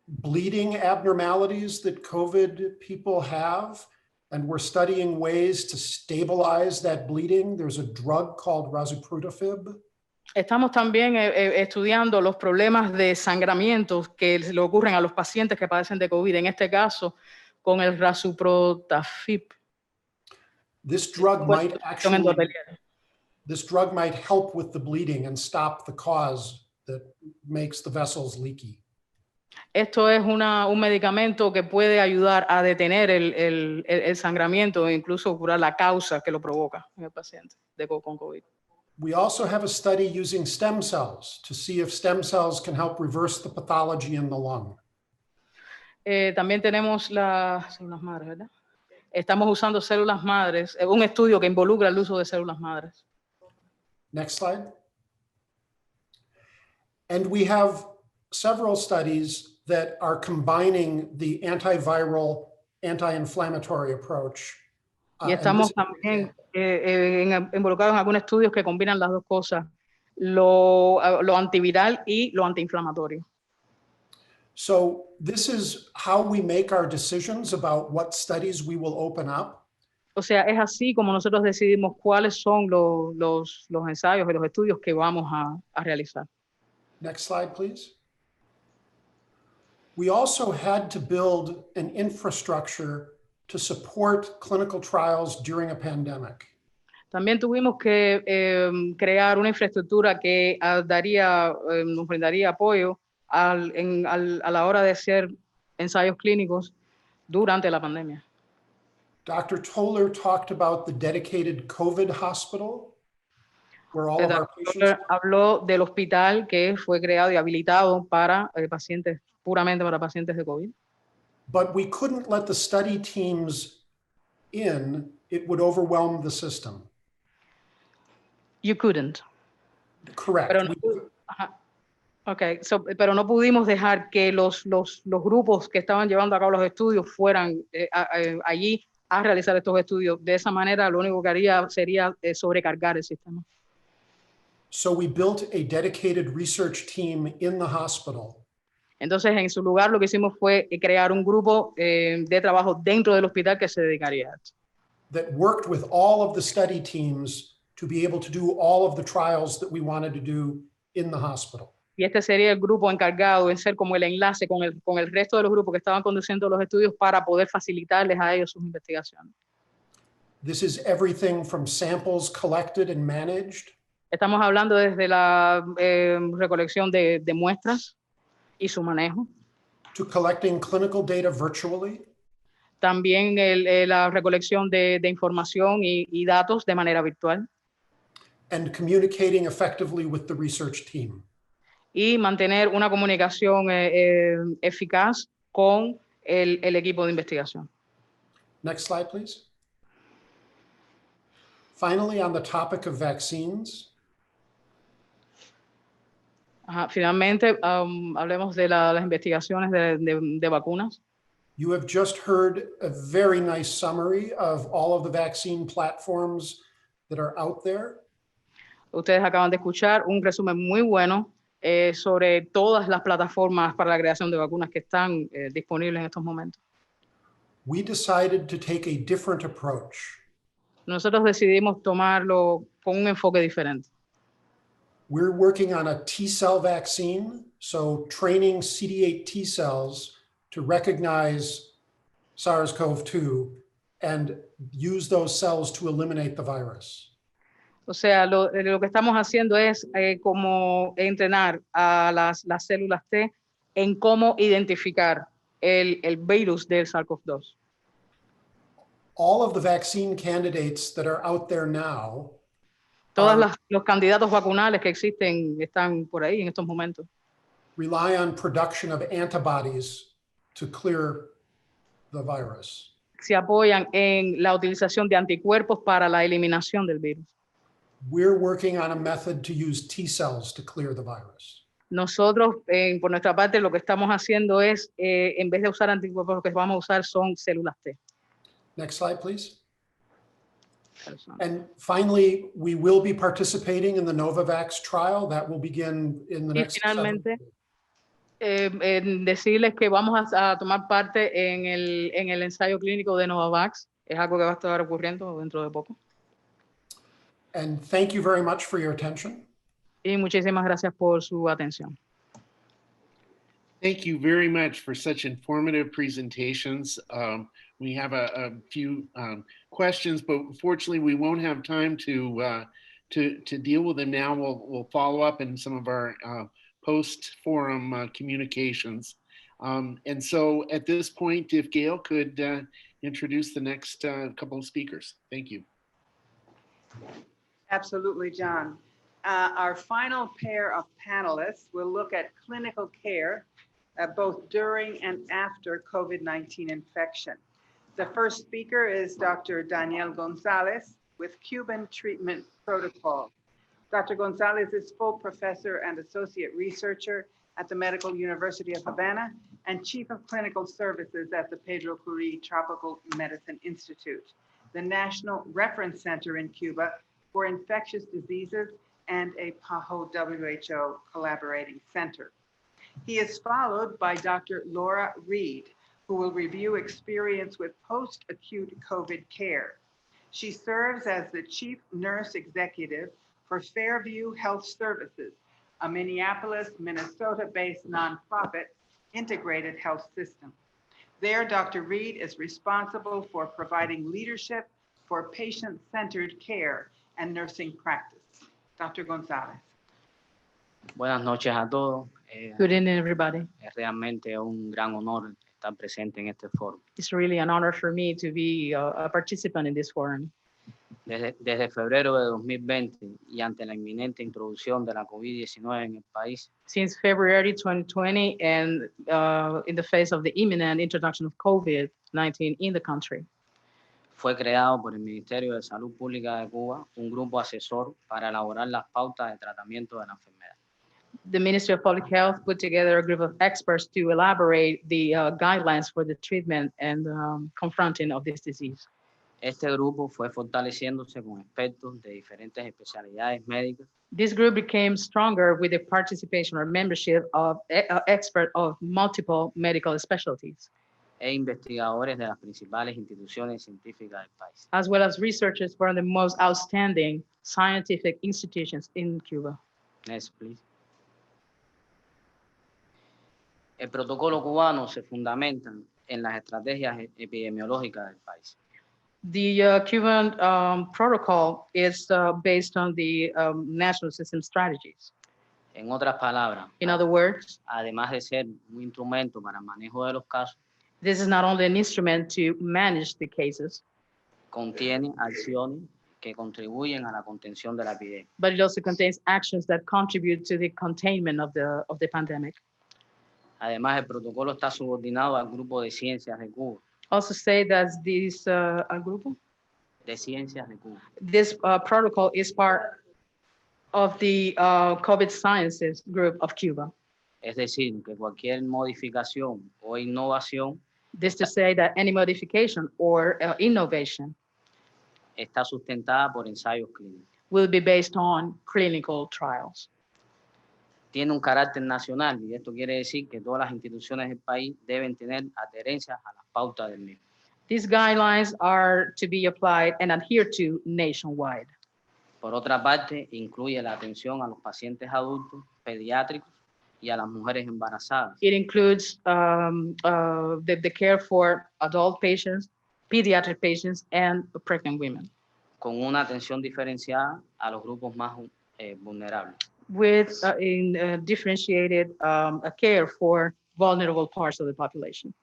bleeding abnormalities that COVID people have, and we're studying ways to stabilize that bleeding. There's a drug called razuprotafib. Estamos también estudiando los problemas de sangramientos que le ocurren a los pacientes que padecen de COVID, en este caso con el razuprotafib. This drug might help with the bleeding and stop the cause that makes the vessels leaky. Esto es un medicamento que puede ayudar a detener el sangramiento e incluso curar la causa que lo provoca en el paciente con COVID. We also have a study using stem cells to see if stem cells can help reverse the pathology in the lung. También tenemos las células madres, ¿verdad? Estamos usando células madres, un estudio que involucra el uso de células madres. Next slide. And we have several studies that are combining the antiviral, anti-inflammatory approach. Y estamos también involucrados en algunos estudios que combinan las dos cosas, lo antiviral y lo antiinflamatorio. So this is how we make our decisions about what studies we will open up. O sea, es así como nosotros decidimos cuáles son los ensayos y los estudios que vamos a realizar. Next slide, please. We also had to build an infrastructure to support clinical trials during a pandemic. También tuvimos que crear una infraestructura que nos brindaría apoyo a la hora de hacer ensayos clínicos durante la pandemia. Dr. Tolar talked about the dedicated COVID hospital, where all of our patients... Habló del hospital que fue creado y habilitado para pacientes, puramente para pacientes de COVID. But we couldn't let the study teams in, it would overwhelm the system. You couldn't. Correct. Pero no pudimos dejar que los grupos que estaban llevando a cabo los estudios fueran allí a realizar estos estudios. De esa manera, lo único que haría sería sobrecargar el sistema. So we built a dedicated research team in the hospital. Entonces, en su lugar, lo que hicimos fue crear un grupo de trabajo dentro del hospital que se dedicaría a esto. That worked with all of the study teams to be able to do all of the trials that we wanted to do in the hospital. Y este sería el grupo encargado de ser como el enlace con el resto de los grupos que estaban conduciendo los estudios para poder facilitarles a ellos sus investigaciones. This is everything from samples collected and managed. Estamos hablando desde la recolección de muestras y su manejo. To collecting clinical data virtually. También la recolección de información y datos de manera virtual. And communicating effectively with the research team. Y mantener una comunicación eficaz con el equipo de investigación. Next slide, please. Finally, on the topic of vaccines. Finalmente, hablemos de las investigaciones de vacunas. You have just heard a very nice summary of all of the vaccine platforms that are out there. Ustedes acaban de escuchar un resumen muy bueno sobre todas las plataformas para la creación de vacunas que están disponibles en estos momentos. We decided to take a different approach. Nosotros decidimos tomarlo con un enfoque diferente. We're working on a T-cell vaccine, so training CD8 T cells to recognize SARS-CoV-2 and use those cells to eliminate the virus. O sea, lo que estamos haciendo es como entrenar a las células T en cómo identificar el virus del SARS-CoV-2. All of the vaccine candidates that are out there now Todos los candidatos vacunales que existen están por ahí en estos momentos. rely on production of antibodies to clear the virus. Se apoyan en la utilización de anticuerpos para la eliminación del virus. We're working on a method to use T cells to clear the virus. Nosotros, por nuestra parte, lo que estamos haciendo es, en vez de usar anticuerpos, lo que vamos a usar son células T. Next slide, please. And finally, we will be participating in the Novavax trial that will begin in the Y next finalmente, en decirles que vamos a tomar parte en el ensayo clínico de Novavax. Es algo que va a estar ocurriendo dentro de poco. And thank you very much for your attention. Y muchísimas gracias por su atención. Thank you very much for such informative presentations. We have a few questions, but unfortunately we won't have time to deal with them now. We'll follow up in some of our post-forum communications. And so at this point, if Gail could introduce the next couple of speakers. Thank you. Absolutely, John. Our final pair of panelists will look at clinical care, both during and after COVID-19 infection. The first speaker is Dr. Daniel Gonzalez with Cuban Treatment Protocol. Dr. Gonzalez is full professor and associate researcher at the Medical University of Havana and chief of clinical services at the Pedro Curie Tropical Medicine Institute, the National Reference Center in Cuba for infectious diseases and a PAHO WHO collaborating center. He is followed by Dr. Laura Reed, who will review experience with post-acute COVID care. She serves as the chief nurse executive for Fairview Health Services, a Minneapolis, Minnesota-based nonprofit integrated health system. There, Dr. Reed is responsible for providing leadership for patient-centered care and nursing practice. Dr. Gonzalez. Buenas noches a todos. Good evening, everybody. Es realmente un gran honor estar presente en este foro. It's really an honor for me to be a participant in this forum. Desde febrero de 2020 y ante la inminente introducción de la COVID-19 en el país, Since February 2020 and in the face of the imminent introduction of COVID-19 in the country, fue creado por el Ministerio de Salud Pública de Cuba un grupo asesor para elaborar las pautas de tratamiento de la enfermedad. the Ministry of Public Health put together a group of experts to elaborate the guidelines for the treatment and confronting of this disease. Este grupo fue fortaleciéndose con expertos de diferentes especialidades médicas This group became stronger with the participation or membership of experts of multiple medical specialties, e investigadores de las principales instituciones científicas del país. as well as researchers from the most outstanding scientific institutions in Cuba. Next, please. El protocolo cubano se fundamenta en las estrategias epidemiológicas del país. The Cuban protocol is based on the national system strategies. En otras palabras, In other words, además de ser un instrumento para el manejo de los casos, this is not only an instrument to manage the cases, contiene acciones que contribuyen a la contención de la epidemia. but it also contains actions that contribute to the containment of the pandemic. Además, el protocolo está subordinado al Grupo de Ciencias de Cuba. Also say that this De Ciencias de Cuba. this protocol is part of the COVID sciences group of Cuba. Es decir, que cualquier modificación o innovación This to say that any modification or innovation está sustentada por ensayos clínicos. will be based on clinical trials. Tiene un carácter nacional y esto quiere decir que todas las instituciones del país deben tener adherencia a las pautas del mismo. These guidelines are to be applied and adhered to nationwide. Por otra parte, incluye la atención a los pacientes adultos, pediátricos y a las mujeres embarazadas, It includes the care for adult patients, pediatric patients, and pregnant women, con una atención diferenciada a los grupos más vulnerables. with differentiated care for vulnerable parts of the population.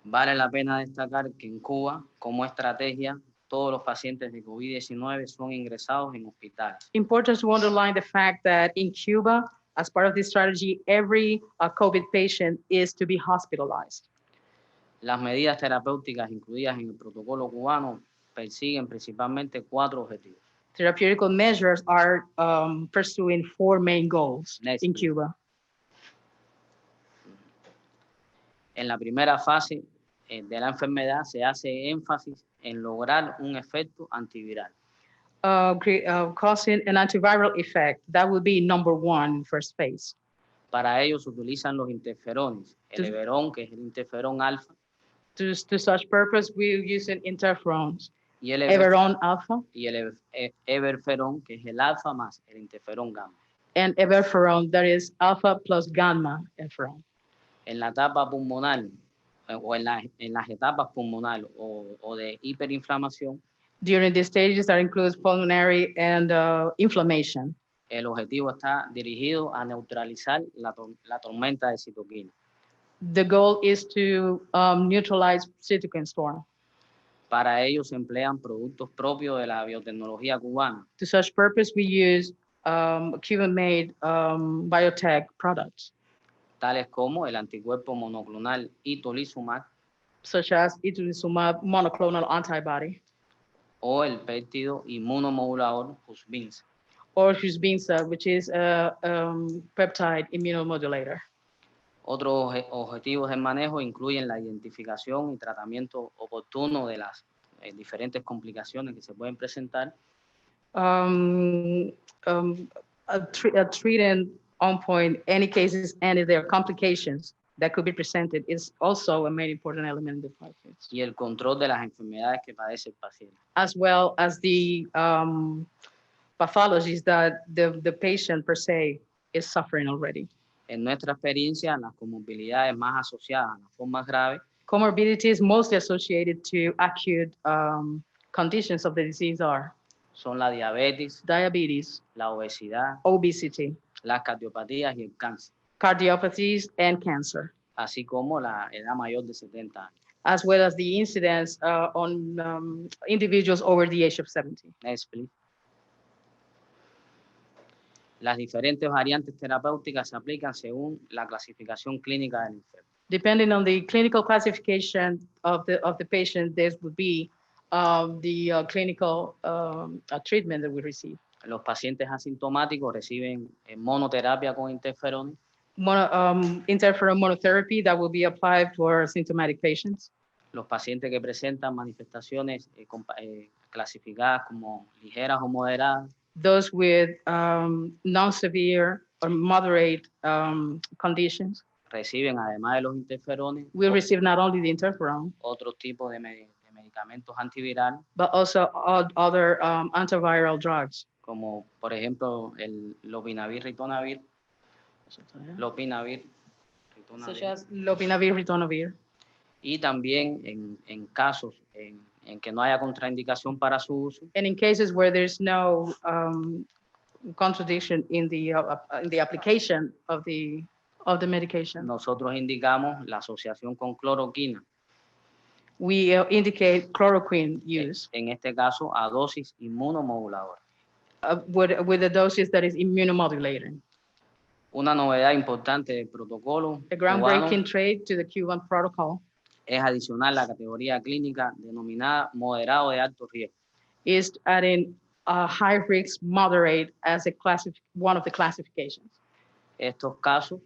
Vale la pena destacar que en Cuba, como estrategia, todos los pacientes de COVID-19 son ingresados en hospitales. Important to underline the fact that in Cuba, as part of this strategy, every COVID patient is to be hospitalized. Las medidas terapéuticas incluidas en el protocolo cubano persiguen principalmente 4 objetivos. Therapeutical measures are pursuing 4 main goals in Cuba. En la primera fase de la enfermedad se hace énfasis en lograr un efecto antiviral. Causing an antiviral effect, that would be number 1, first phase. Para ello se utilizan los interferones, el Everón, que es el interferón alfa. To such purpose, we use interferons. Y el Everon alpha. Y el everferón, que es el alfa más el interferón gamma. And everferon, that is alpha plus gamma interferon. En la etapa pulmonar o en las etapas pulmonar o de hiperinflamación. During the stages that includes pulmonary and inflammation. El objetivo está dirigido a neutralizar la tormenta de citoquina. The goal is to neutralize cytokine storm. Para ello se emplean productos propios de la biotecnología cubana. To such purpose, we use Cuban-made biotech products. Tales como el anticuerpo monoclonal itolizumab. Such as itolizumab monoclonal antibody. O el péptido inmunomodulador Husbinza. Or Husbinza, which is a peptide immunomodulator. Otros objetivos de manejo incluyen la identificación y tratamiento oportuno de las diferentes complicaciones que se pueden presentar. Treating on point any cases and if there are complications that could be presented is also a main important element in the process. Y el control de las enfermedades que padece el paciente. As well as the pathologies that the patient per se is suffering already. En nuestra experiencia, las comorbilidades más asociadas a las formas graves. Comorbidities mostly associated to acute conditions of the disease are. Son la diabetes, la obesidad, obesity, las cardiopatías y el cáncer. Cardiopathies and cancer. Así como la edad mayor de 70 años. As well as the incidence on individuals over the age of 70. Next, please. Las diferentes variantes terapéuticas se aplican según la clasificación clínica del enfermo. Depending on the clinical classification of the patient, this would be the clinical treatment that we receive. Los pacientes asintomáticos reciben monoterapia con interferones. Interferon monotherapy that will be applied for symptomatic patients. Los pacientes que presentan manifestaciones clasificadas como ligeras o moderadas. Those with non-severe or moderate conditions. Reciben, además de los interferones, will receive not only the interferon, otros tipos de medicamentos antivirales, but also other antiviral drugs. Como por ejemplo el lopinavir, ritonavir. Such as lopinavir, ritonavir. Y también en casos en que no haya contraindicación para su uso. And in cases where there's no contradiction in the application of the medication. Nosotros indicamos la asociación con cloroquina. We indicate chloroquine use. En este caso a dosis inmunomoduladora. With a dosage that is immunomodulating. Una novedad importante del protocolo a groundbreaking trait to the Cuban protocol es adicionar la categoría clínica denominada moderado de alto riesgo. Is adding high risk moderate as one of the classifications. Estos casos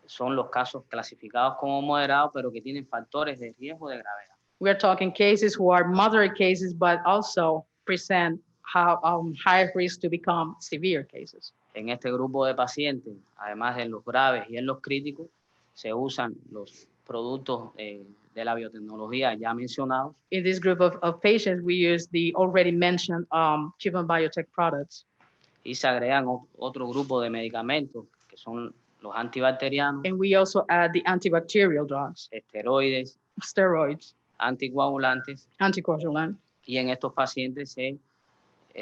son los casos clasificados como moderados, pero que tienen factores de riesgo de gravedad. We are talking cases who are moderate cases, but also present high risk to become severe cases. En este grupo de pacientes, además de los graves y en los críticos, se usan los productos de la biotecnología ya mencionados. In this group of patients, we use the already mentioned Cuban biotech products. Y se agregan otro grupo de medicamentos que son los antibacterianos. And we also add the antibacterial drugs. Esteroides. Steroids. Anticoagulantes. Anticoagulant. Y en estos pacientes se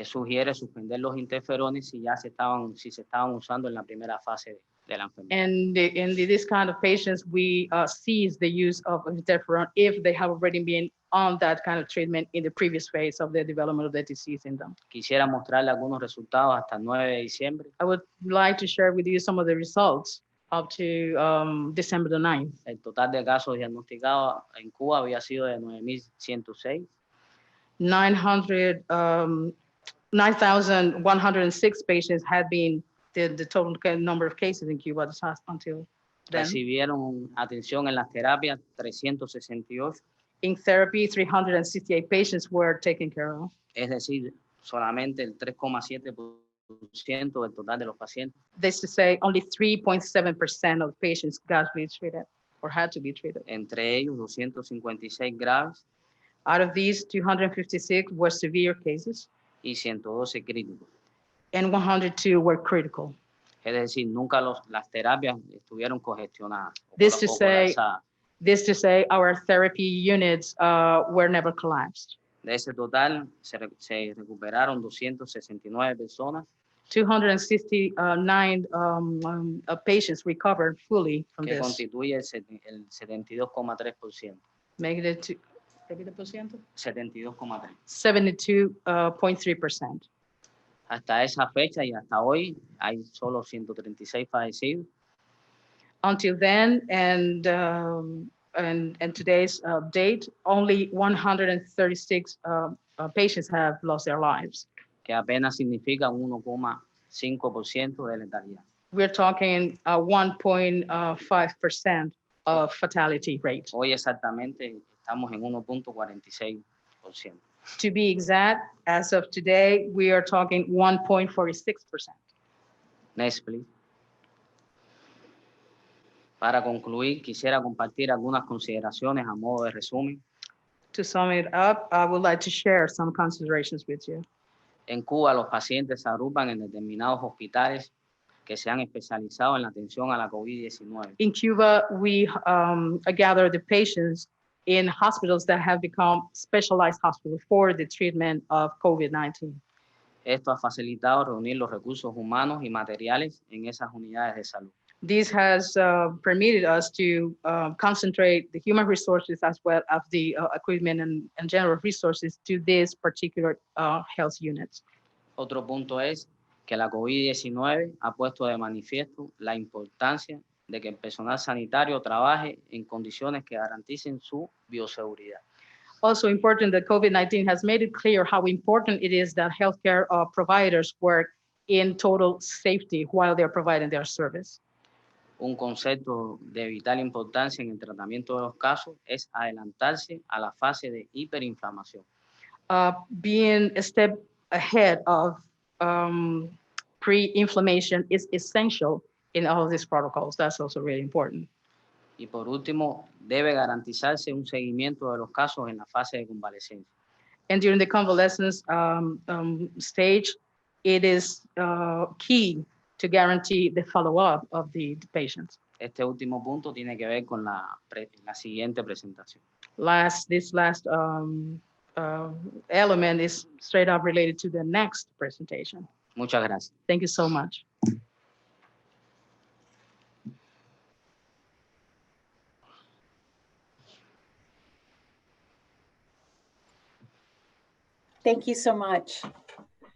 sugiere suspender los interferones si se estaban usando en la primera fase de la enfermedad. And in this kind of patients, we cease the use of interferon if they have already been on that kind of treatment in the previous phase of the development of the disease in them. Quisiera mostrarle algunos resultados hasta el 9 de diciembre. I would like to share with you some of the results up to December the 9th. El total de casos diagnosticados en Cuba había sido de 9.106. 9,106 patients had been the total number of cases in Cuba until then. Recibieron atención en las terapias 368. In therapy, 368 patients were taken care of. Es decir, solamente el 3,7% del total de los pacientes. This is to say only 3.7% of patients got retreated or had to be treated. Entre ellos 256 graves. Out of these, 256 were severe cases. Y 112 críticos. And 102 were critical. Es decir, nunca las terapias estuvieron congestionadas. This to say our therapy units were never collapsed. De ese total se recuperaron 269 personas. 269 patients recovered fully from que this. Constituye el 72,3%. Make it to 72.3%. 72,3%. Hasta esa fecha y hasta hoy hay solo 136 fallecidos. Until then and today's date, only 136 patients have lost their lives. Que apenas significa 1,5% de letalidad. We're talking 1.5% of fatality rate. Hoy exactamente estamos en 1,46%. To be exact, as of today, we are talking 1.46%. Next, please. Para concluir, quisiera compartir algunas consideraciones a modo de resumen. To sum it up, I would like to share some considerations with you. En Cuba, los pacientes se agrupan en determinados hospitales que se han especializado en la atención a la COVID-19. In Cuba, we gather the patients in hospitals that have become specialized hospitals for the treatment of COVID-19. Esto ha facilitado reunir los recursos humanos y materiales en esas unidades de salud. This has permitted us to concentrate the human resources as well as the equipment and general resources to these particular health units. Otro punto es que la COVID-19 ha puesto de manifiesto la importancia de que el personal sanitario trabaje en condiciones que garanticen su bioseguridad. Also important that COVID-19 has made it clear how important it is that healthcare providers work in total safety while they're providing their service. Un concepto de vital importancia en el tratamiento de los casos es adelantarse a la fase de hiperinflamación. Being a step ahead of pre-inflammation is essential in all of these protocols. That's also really important. Y por último, debe garantizarse un seguimiento de los casos en la fase de convalescencia. And during the convalescence stage, it is key to guarantee the follow-up of the patients. Este último punto tiene que ver con la siguiente presentación. This last element is straight up related to the next presentation. Muchas gracias. Thank you so much. Thank you so much.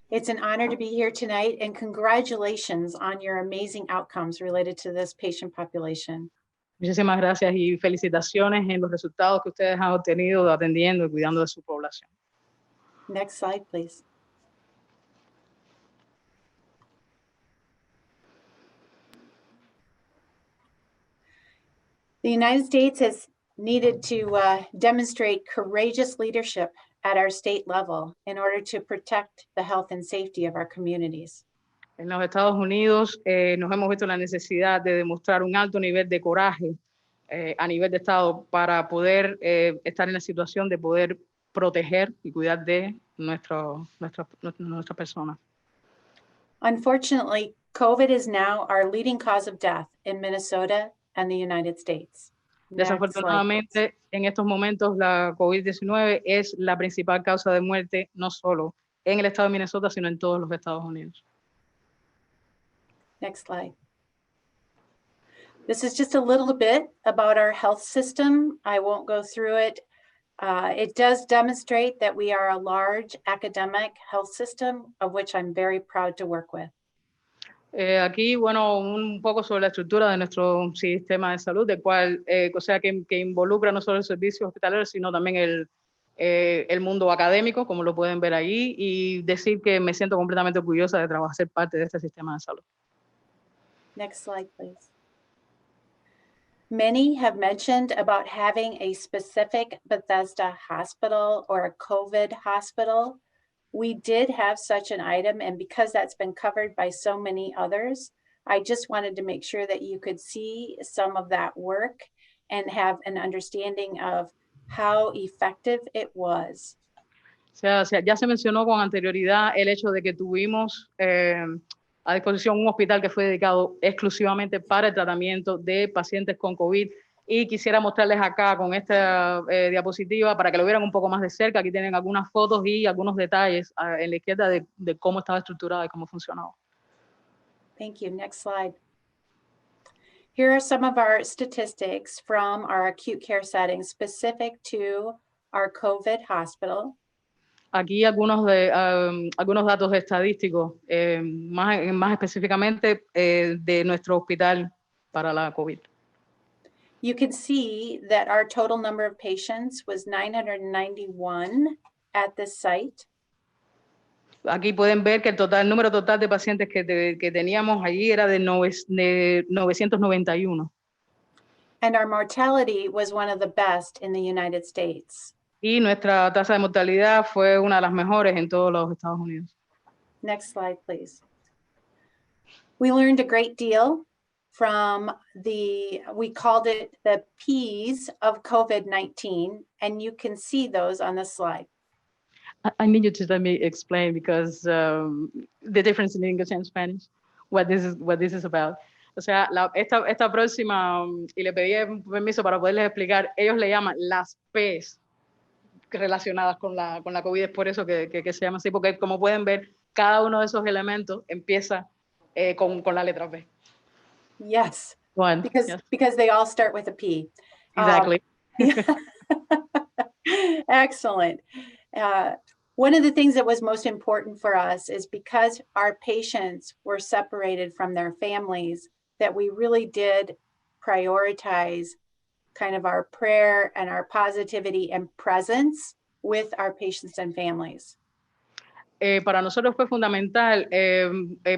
It's an honor to be here tonight, and congratulations on your amazing outcomes related to this patient population. Muchísimas gracias y felicitaciones en los resultados que ustedes han obtenido atendiendo y cuidando de su población. Next slide, please. The United States has needed to demonstrate courageous leadership at our state level in order to protect the health and safety of our communities. En los Estados Unidos nos hemos visto la necesidad de demostrar un alto nivel de coraje a nivel de Estado para poder estar en la situación de poder proteger y cuidar de nuestra persona. Unfortunately, COVID is now our leading cause of death in Minnesota and the United States. Desafortunadamente, en estos momentos, la COVID-19 es la principal causa de muerte, no solo en el estado de Minnesota, sino en todos los Estados Unidos. Next slide. This is just a little bit about our health system. I won't go through it. It does demonstrate that we are a large academic health system, of which I'm very proud to work with. Aquí, bueno, un poco sobre la estructura de nuestro sistema de salud, de cual, o sea, que involucra no solo el servicio hospitalario, sino también el mundo académico, como lo pueden ver ahí, y decir que me siento completamente orgullosa de trabajar, ser parte de este sistema de salud. Next slide, please. Many have mentioned about having a specific Bethesda hospital or a COVID hospital. We did have such an item, and because that's been covered by so many others, I just wanted to make sure that you could see some of that work and have an understanding of how effective it was. O sea, ya se mencionó con anterioridad el hecho de que tuvimos a disposición un hospital que fue dedicado exclusivamente para el tratamiento de pacientes con COVID, y quisiera mostrarles acá con esta diapositiva para que lo vieran un poco más de cerca. Aquí tienen algunas fotos y algunos detalles en la izquierda de cómo estaba estructurada y cómo funcionaba. Thank you. Next slide. Here are some of our statistics from our acute care settings specific to our COVID hospital. Aquí algunos datos estadísticos, más específicamente de nuestro hospital para la COVID. You can see that our total number of patients was 991 at this site. Aquí pueden ver que el número total de pacientes que teníamos allí era de 991. And our mortality was one of the best in the United States. Y nuestra tasa de mortalidad fue una de las mejores en todos los Estados Unidos. Next slide, please. We learned a great deal from we called it the P's of COVID-19, and you can see those on the slide. I need you to let me explain, because the difference in English and Spanish, what this is about. O sea, esta próxima, y le pedí permiso para poderles explicar, ellos le llaman las P's relacionadas con la COVID, es por eso que se llama así, porque como pueden ver, cada uno de esos elementos empieza con la letra P. Yes, One, because they all start with a P. Exactly. Excellent. One of the things that was most important for us is because our patients were separated from their families, that we really did prioritize kind of our prayer and our positivity and presence with our patients and families. Para nosotros fue fundamental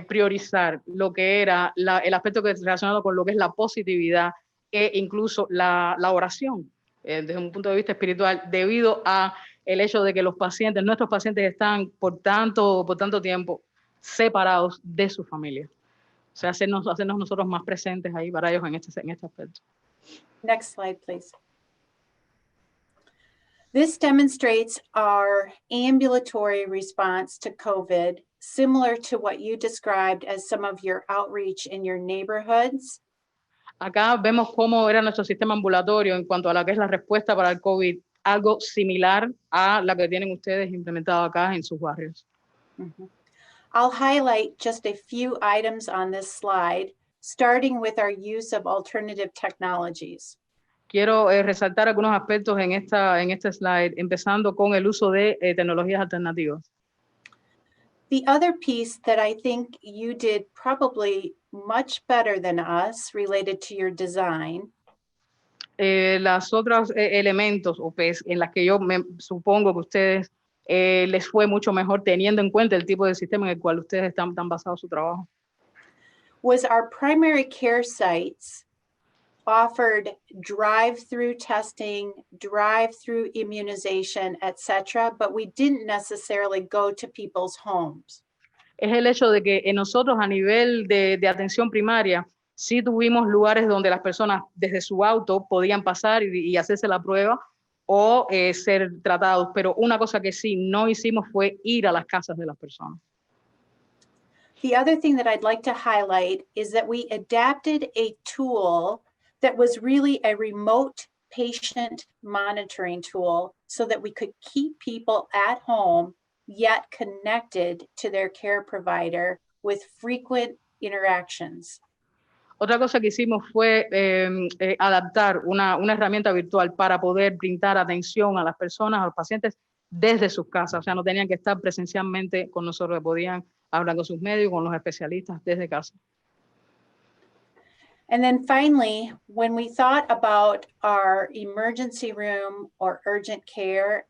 priorizar lo que era el aspecto que es relacionado con lo que es la positividad e incluso la oración desde un punto de vista espiritual, debido a el hecho de que nuestros pacientes están por tanto tiempo separados de su familia. O sea, hacernos nosotros más presentes ahí para ellos en este aspecto. Next slide, please. This demonstrates our ambulatory response to COVID, similar to what you described as some of your outreach in your neighborhoods. Acá vemos cómo era nuestro sistema ambulatorio en cuanto a la que es la respuesta para el COVID, algo similar a la que tienen ustedes implementado acá en sus barrios. Mm-hmm. I'll highlight just a few items on this slide, starting with our use of alternative technologies. Quiero resaltar algunos aspectos en este slide, empezando con el uso de tecnologías alternativas. The other piece that I think you did probably much better than us related to your design. Las otros elementos en las que yo me supongo que ustedes les fue mucho mejor teniendo en cuenta el tipo de sistema en el cual ustedes están basados su trabajo. Was our primary care sites offered drive-through testing, drive-through immunization, etc., but we didn't necessarily go to people's homes. Es el hecho de que nosotros a nivel de atención primaria sí tuvimos lugares donde las personas desde su auto podían pasar y hacerse la prueba o ser tratados, pero una cosa que sí no hicimos fue ir a las casas de las personas. The other thing that I'd like to highlight is that we adapted a tool that was really a remote patient monitoring tool so that we could keep people at home yet connected to their care provider with frequent interactions. Otra cosa que hicimos fue adaptar una herramienta virtual para poder brindar atención a las personas, a los pacientes, desde sus casas. O sea, no tenían que estar presencialmente con nosotros, podían hablar con sus médicos, con los especialistas desde casa. And then finally, when we thought about our emergency room or urgent care,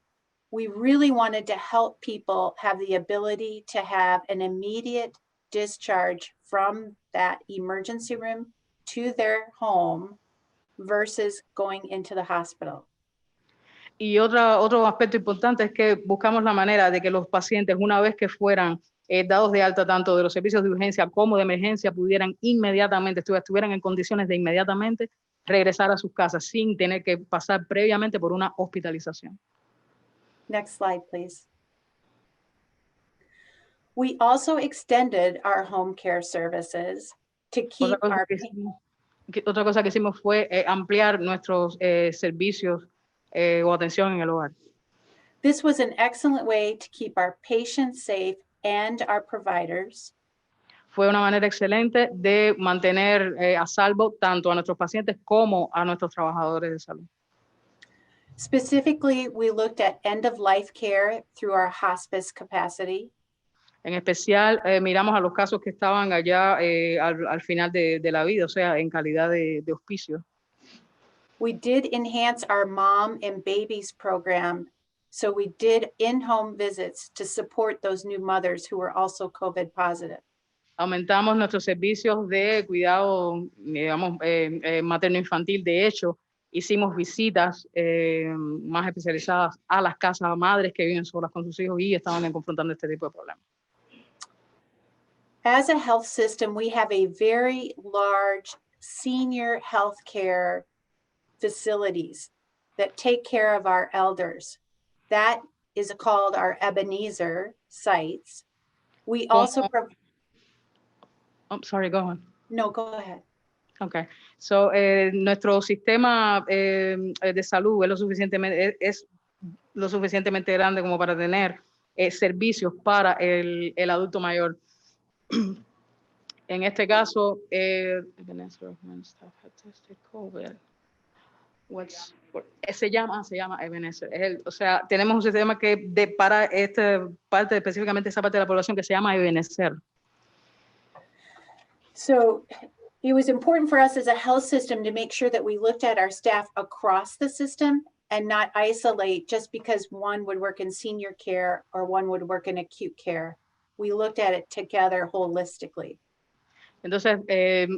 we really wanted to help people have the ability to have an immediate discharge from that emergency room to their home versus going into the hospital. Y otro aspecto importante es que buscamos la manera de que los pacientes, una vez que fueran dados de alta tanto de los servicios de urgencia como de emergencia, pudieran inmediatamente, estuvieran en condiciones de inmediatamente regresar a sus casas sin tener que pasar previamente por una hospitalización. Next slide, please. We also extended our home care services to keep our... Otra cosa que hicimos fue ampliar nuestros servicios o atención en el hogar. This was an excellent way to keep our patients safe and our providers. Fue una manera excelente de mantener a salvo tanto a nuestros pacientes como a nuestros trabajadores de salud. Specifically, we looked at end-of-life care through our hospice capacity. En especial, miramos a los casos que estaban allá al final de la vida, o sea, en calidad de hospicio. We did enhance our mom and babies program. So we did in-home visits to support those new mothers who were also COVID positive. Aumentamos nuestros servicios de cuidado, digamos, materno-infantil. De hecho, hicimos visitas más especializadas a las casas a madres que viven solas con sus hijos y estaban confrontando este tipo de problemas. As a health system, we have a very large senior health care facilities that take care of our elders. That is called our Ebenezer sites. We also... I'm sorry, go on. No, go ahead. Okay. So, nuestro sistema de salud es lo suficientemente grande como para tener servicios para el adulto mayor. En este caso, se llama Ebenezer. O sea, tenemos un sistema que para esta parte, específicamente esa parte de la población que se llama Ebenezer. So it was important for us as a health system to make sure that we looked at our staff across the system and not isolate just because one would work in senior care or one would work in acute care. We looked at it together holistically. Entonces,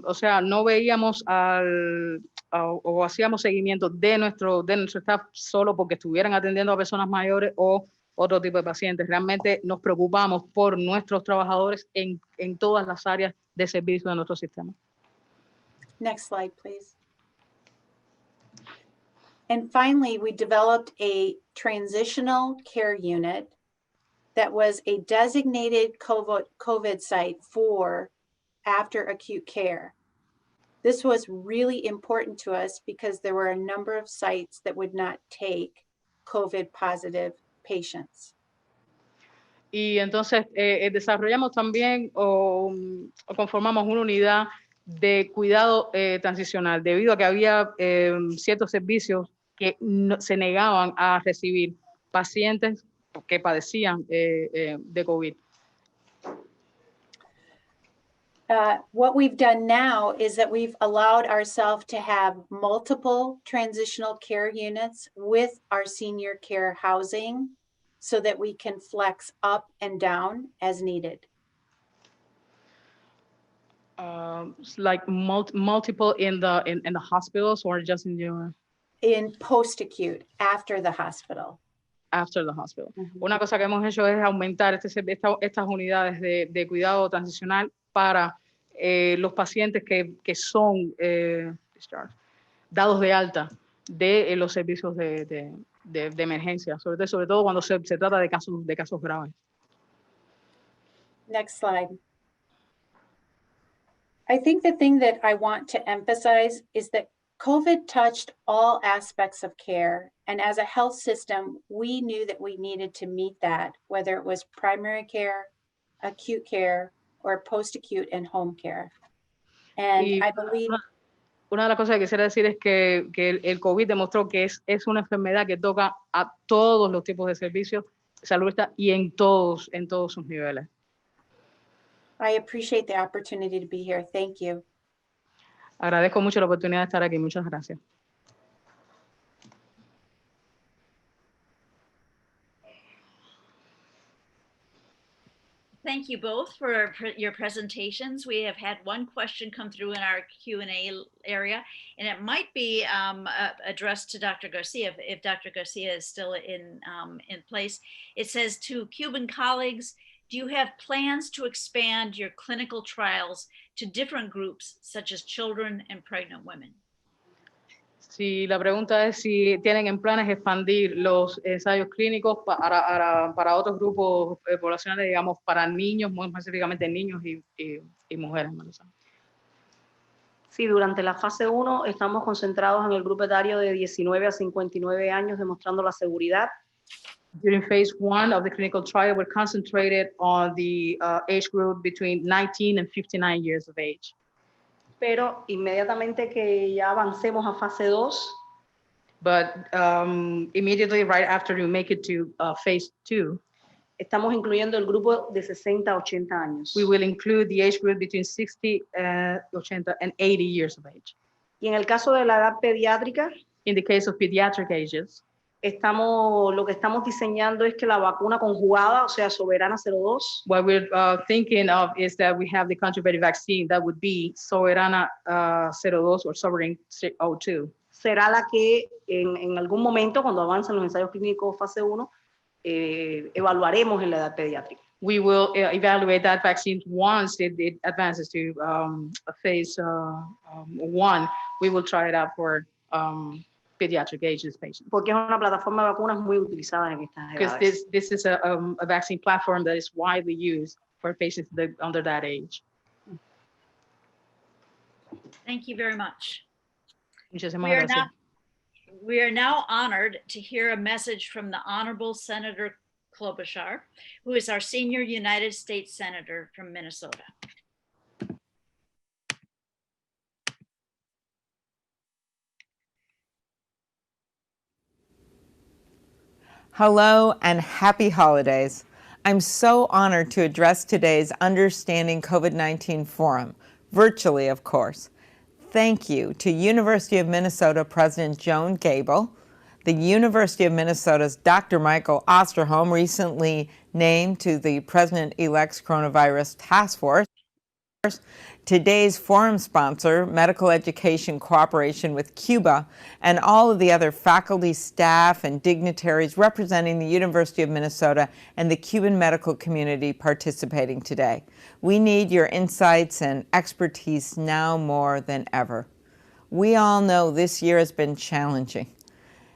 o sea, no veíamos o hacíamos seguimiento de nuestro staff solo porque estuvieran atendiendo a personas mayores o otro tipo de pacientes. Realmente nos preocupamos por nuestros trabajadores en todas las áreas de servicio de nuestro sistema. Next slide, please. And finally, we developed a transitional care unit that was a designated COVID site for after acute care. This was really important to us because there were a number of sites that would not take COVID positive patients. Y entonces desarrollamos también o conformamos una unidad de cuidado transicional debido a que había ciertos servicios que se negaban a recibir pacientes que padecían de COVID. What we've done now is that we've allowed ourselves to have multiple transitional care units with our senior care housing so that we can flex up and down as needed. Like multiple in the hospitals or just in your... In post-acute, after the hospital. After the hospital. Una cosa que hemos hecho es aumentar estas unidades de cuidado transicional para los pacientes que son dados de alta de los servicios de emergencia, sobre todo cuando se trata de casos graves. Next slide. I think the thing that I want to emphasize is that COVID touched all aspects of care. And as a health system, we knew that we needed to meet that, whether it was primary care, acute care, or post-acute and home care. And Y I believe una de las cosas que quisiera decir es que el COVID demostró que es una enfermedad que toca a todos los tipos de servicios de salud y en todos sus niveles. I appreciate the opportunity to be here. Thank you. Agradezco mucho la oportunidad de estar aquí. Muchas gracias. Thank you both for your presentations. We have had one question come through in our Q&A area, and it might be addressed to Dr. Garcia, if Dr. Garcia is still in place. It says, to Cuban colleagues, do you have plans to expand your clinical trials to different groups, such as children and pregnant women? Si la pregunta es si tienen en planes expandir los ensayos clínicos para otros grupos poblacionales, digamos, para niños, muy específicamente niños y mujeres. Sí, durante la fase 1 estamos concentrados en el grupo etario de 19 a 59 años, demostrando la seguridad. During phase 1 of the clinical trial, we're concentrated on the age group between 19 and 59 years of age. Pero inmediatamente que ya avancemos a fase 2, But immediately right after you make it to phase 2, estamos incluyendo el grupo de 60 a 80 años. we will include the age group between 60, 80 and 80 years of age. Y en el caso de la edad pediátrica, In the case of pediatric ages, lo que estamos diseñando es que la vacuna conjugada, o sea, Soberana 02, what we're thinking of is that we have the conjugated vaccine that would be Soberana 02 or Sovereign 02. será la que en algún momento, cuando avancen los ensayos clínicos fase 1, evaluaremos en la edad pediátrica. We will evaluate that vaccine once it advances to phase 1. We will try it out for pediatric ages patients. Porque es una plataforma de vacunas muy utilizada en estas Because edades. this is a vaccine platform that is widely used for patients under that age. Thank you very much. Muchísimas We are, gracias. we are now honored to hear a message from the Honorable Senator Klobuchar, who is our senior United States Senator from Minnesota. Hello and happy holidays. I'm so honored to address today's Understanding COVID-19 Forum, virtually of course. Thank you to University of Minnesota President Joan Gable, the University of Minnesota's Dr. Michael Osterholm, recently named to the President-elect's Coronavirus Task Force, today's forum sponsor, Medical Education Cooperation with Cuba, and all of the other faculty, staff, and dignitaries representing the University of Minnesota and the Cuban medical community participating today. We need your insights and expertise now more than ever. We all know this year has been challenging,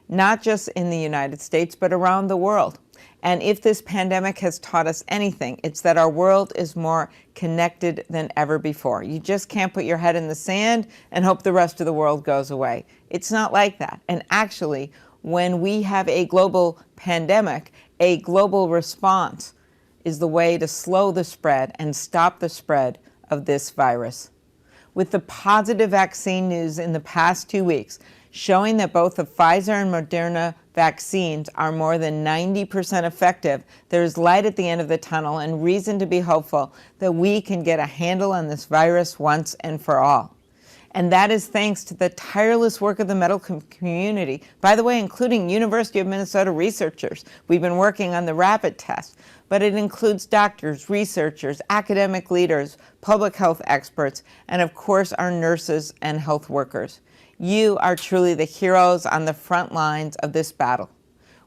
not just in the United States, but around the world. And if this pandemic has taught us anything, it's that our world is more connected than ever before. You just can't put your head in the sand and hope the rest of the world goes away. It's not like that. And actually, when we have a global pandemic, a global response is the way to slow the spread and stop the spread of this virus. With the positive vaccine news in the past 2 weeks, showing that both the Pfizer and Moderna vaccines are more than 90% effective, there's light at the end of the tunnel and reason to be hopeful that we can get a handle on this virus once and for all. And that is thanks to the tireless work of the medical community, by the way, including University of Minnesota researchers. We've been working on the rapid test, but it includes doctors, researchers, academic leaders, public health experts, and of course our nurses and health workers. You are truly the heroes on the front lines of this battle.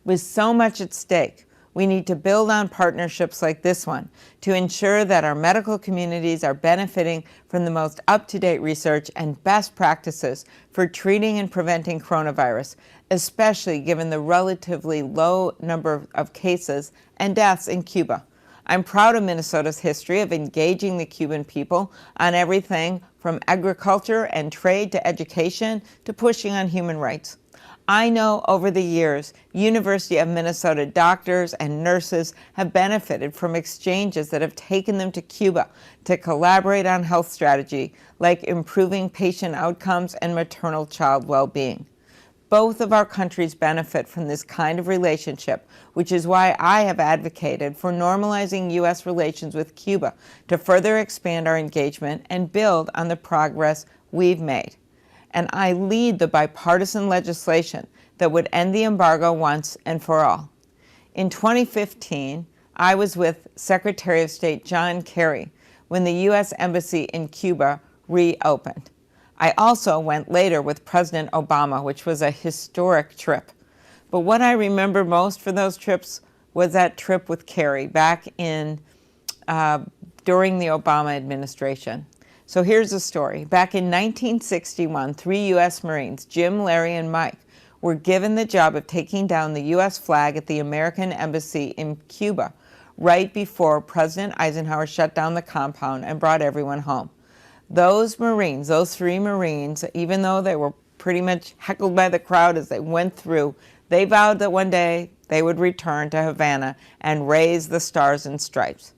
With so much at stake, we need to build on partnerships like this one to ensure that our medical communities are benefiting from the most up-to-date research and best practices for treating and preventing coronavirus, especially given the relatively low number of cases and deaths in Cuba. I'm proud of Minnesota's history of engaging the Cuban people on everything from agriculture and trade to education to pushing on human rights. I know over the years, University of Minnesota doctors and nurses have benefited from exchanges that have taken them to Cuba to collaborate on health strategy, like improving patient outcomes and maternal child well-being. Both of our countries benefit from this kind of relationship, which is why I have advocated for normalizing U.S. relations with Cuba to further expand our engagement and build on the progress we've made. And I lead the bipartisan legislation that would end the embargo once and for all. In 2015, I was with Secretary of State John Kerry when the U.S. Embassy in Cuba reopened. I also went later with President Obama, which was a historic trip. But what I remember most for those trips was that trip with Kerry back in during the Obama administration. So here's the story. Back in 1961, 3 U.S. Marines, Jim, Larry, and Mike, were given the job of taking down the U.S. flag at the American Embassy in Cuba right before President Eisenhower shut down the compound and brought everyone home. Those Marines, those 3 Marines, even though they were pretty much heckled by the crowd as they went through, they vowed that one day they would return to Havana and raise the Stars and Stripes.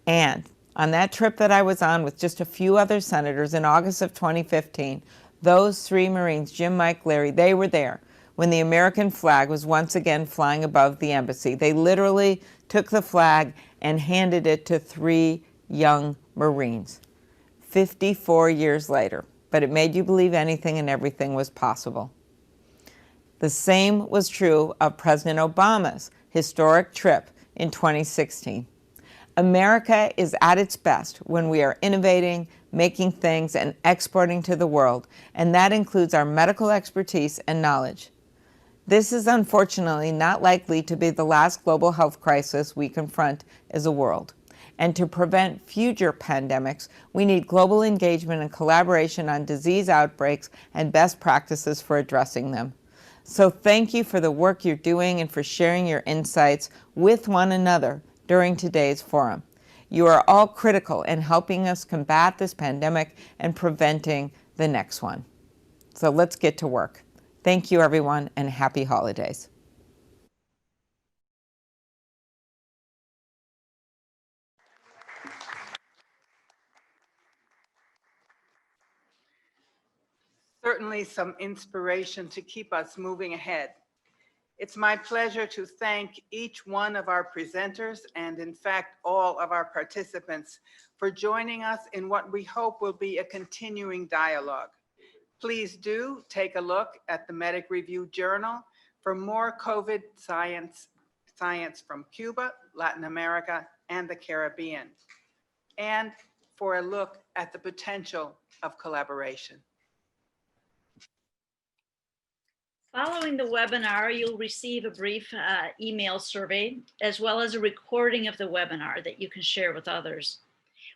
And on that trip that I was on with just a few other senators in August of 2015, those 3 Marines, Jim, Mike, Larry, they were there when the American flag was once again flying above the embassy. They literally took the flag and handed it to 3 young Marines. 54 years later, but it made you believe anything and everything was possible. The same was true of President Obama's historic trip in 2016. America is at its best when we are innovating, making things, and exporting to the world, and that includes our medical expertise and knowledge. This is unfortunately not likely to be the last global health crisis we confront as a world. And to prevent future pandemics, we need global engagement and collaboration on disease outbreaks and best practices for addressing them. So thank you for the work you're doing and for sharing your insights with one another during today's forum. You are all critical in helping us combat this pandemic and preventing the next one. So let's get to work. Thank you, everyone, and happy holidays. Certainly some inspiration to keep us moving ahead. It's my pleasure to thank each one of our presenters and in fact all of our participants for joining us in what we hope will be a continuing dialogue. Please do take a look at the Medic Review Journal for more COVID science from Cuba, Latin America, and the Caribbean, and for a look at the potential of collaboration. Following the webinar, you'll receive a brief email survey, as well as a recording of the webinar that you can share with others.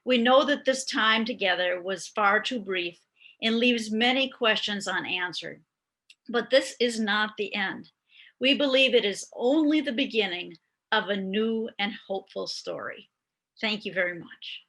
We know that this time together was far too brief and leaves many questions unanswered. But this is not the end. We believe it is only the beginning of a new and hopeful story. Thank you very much.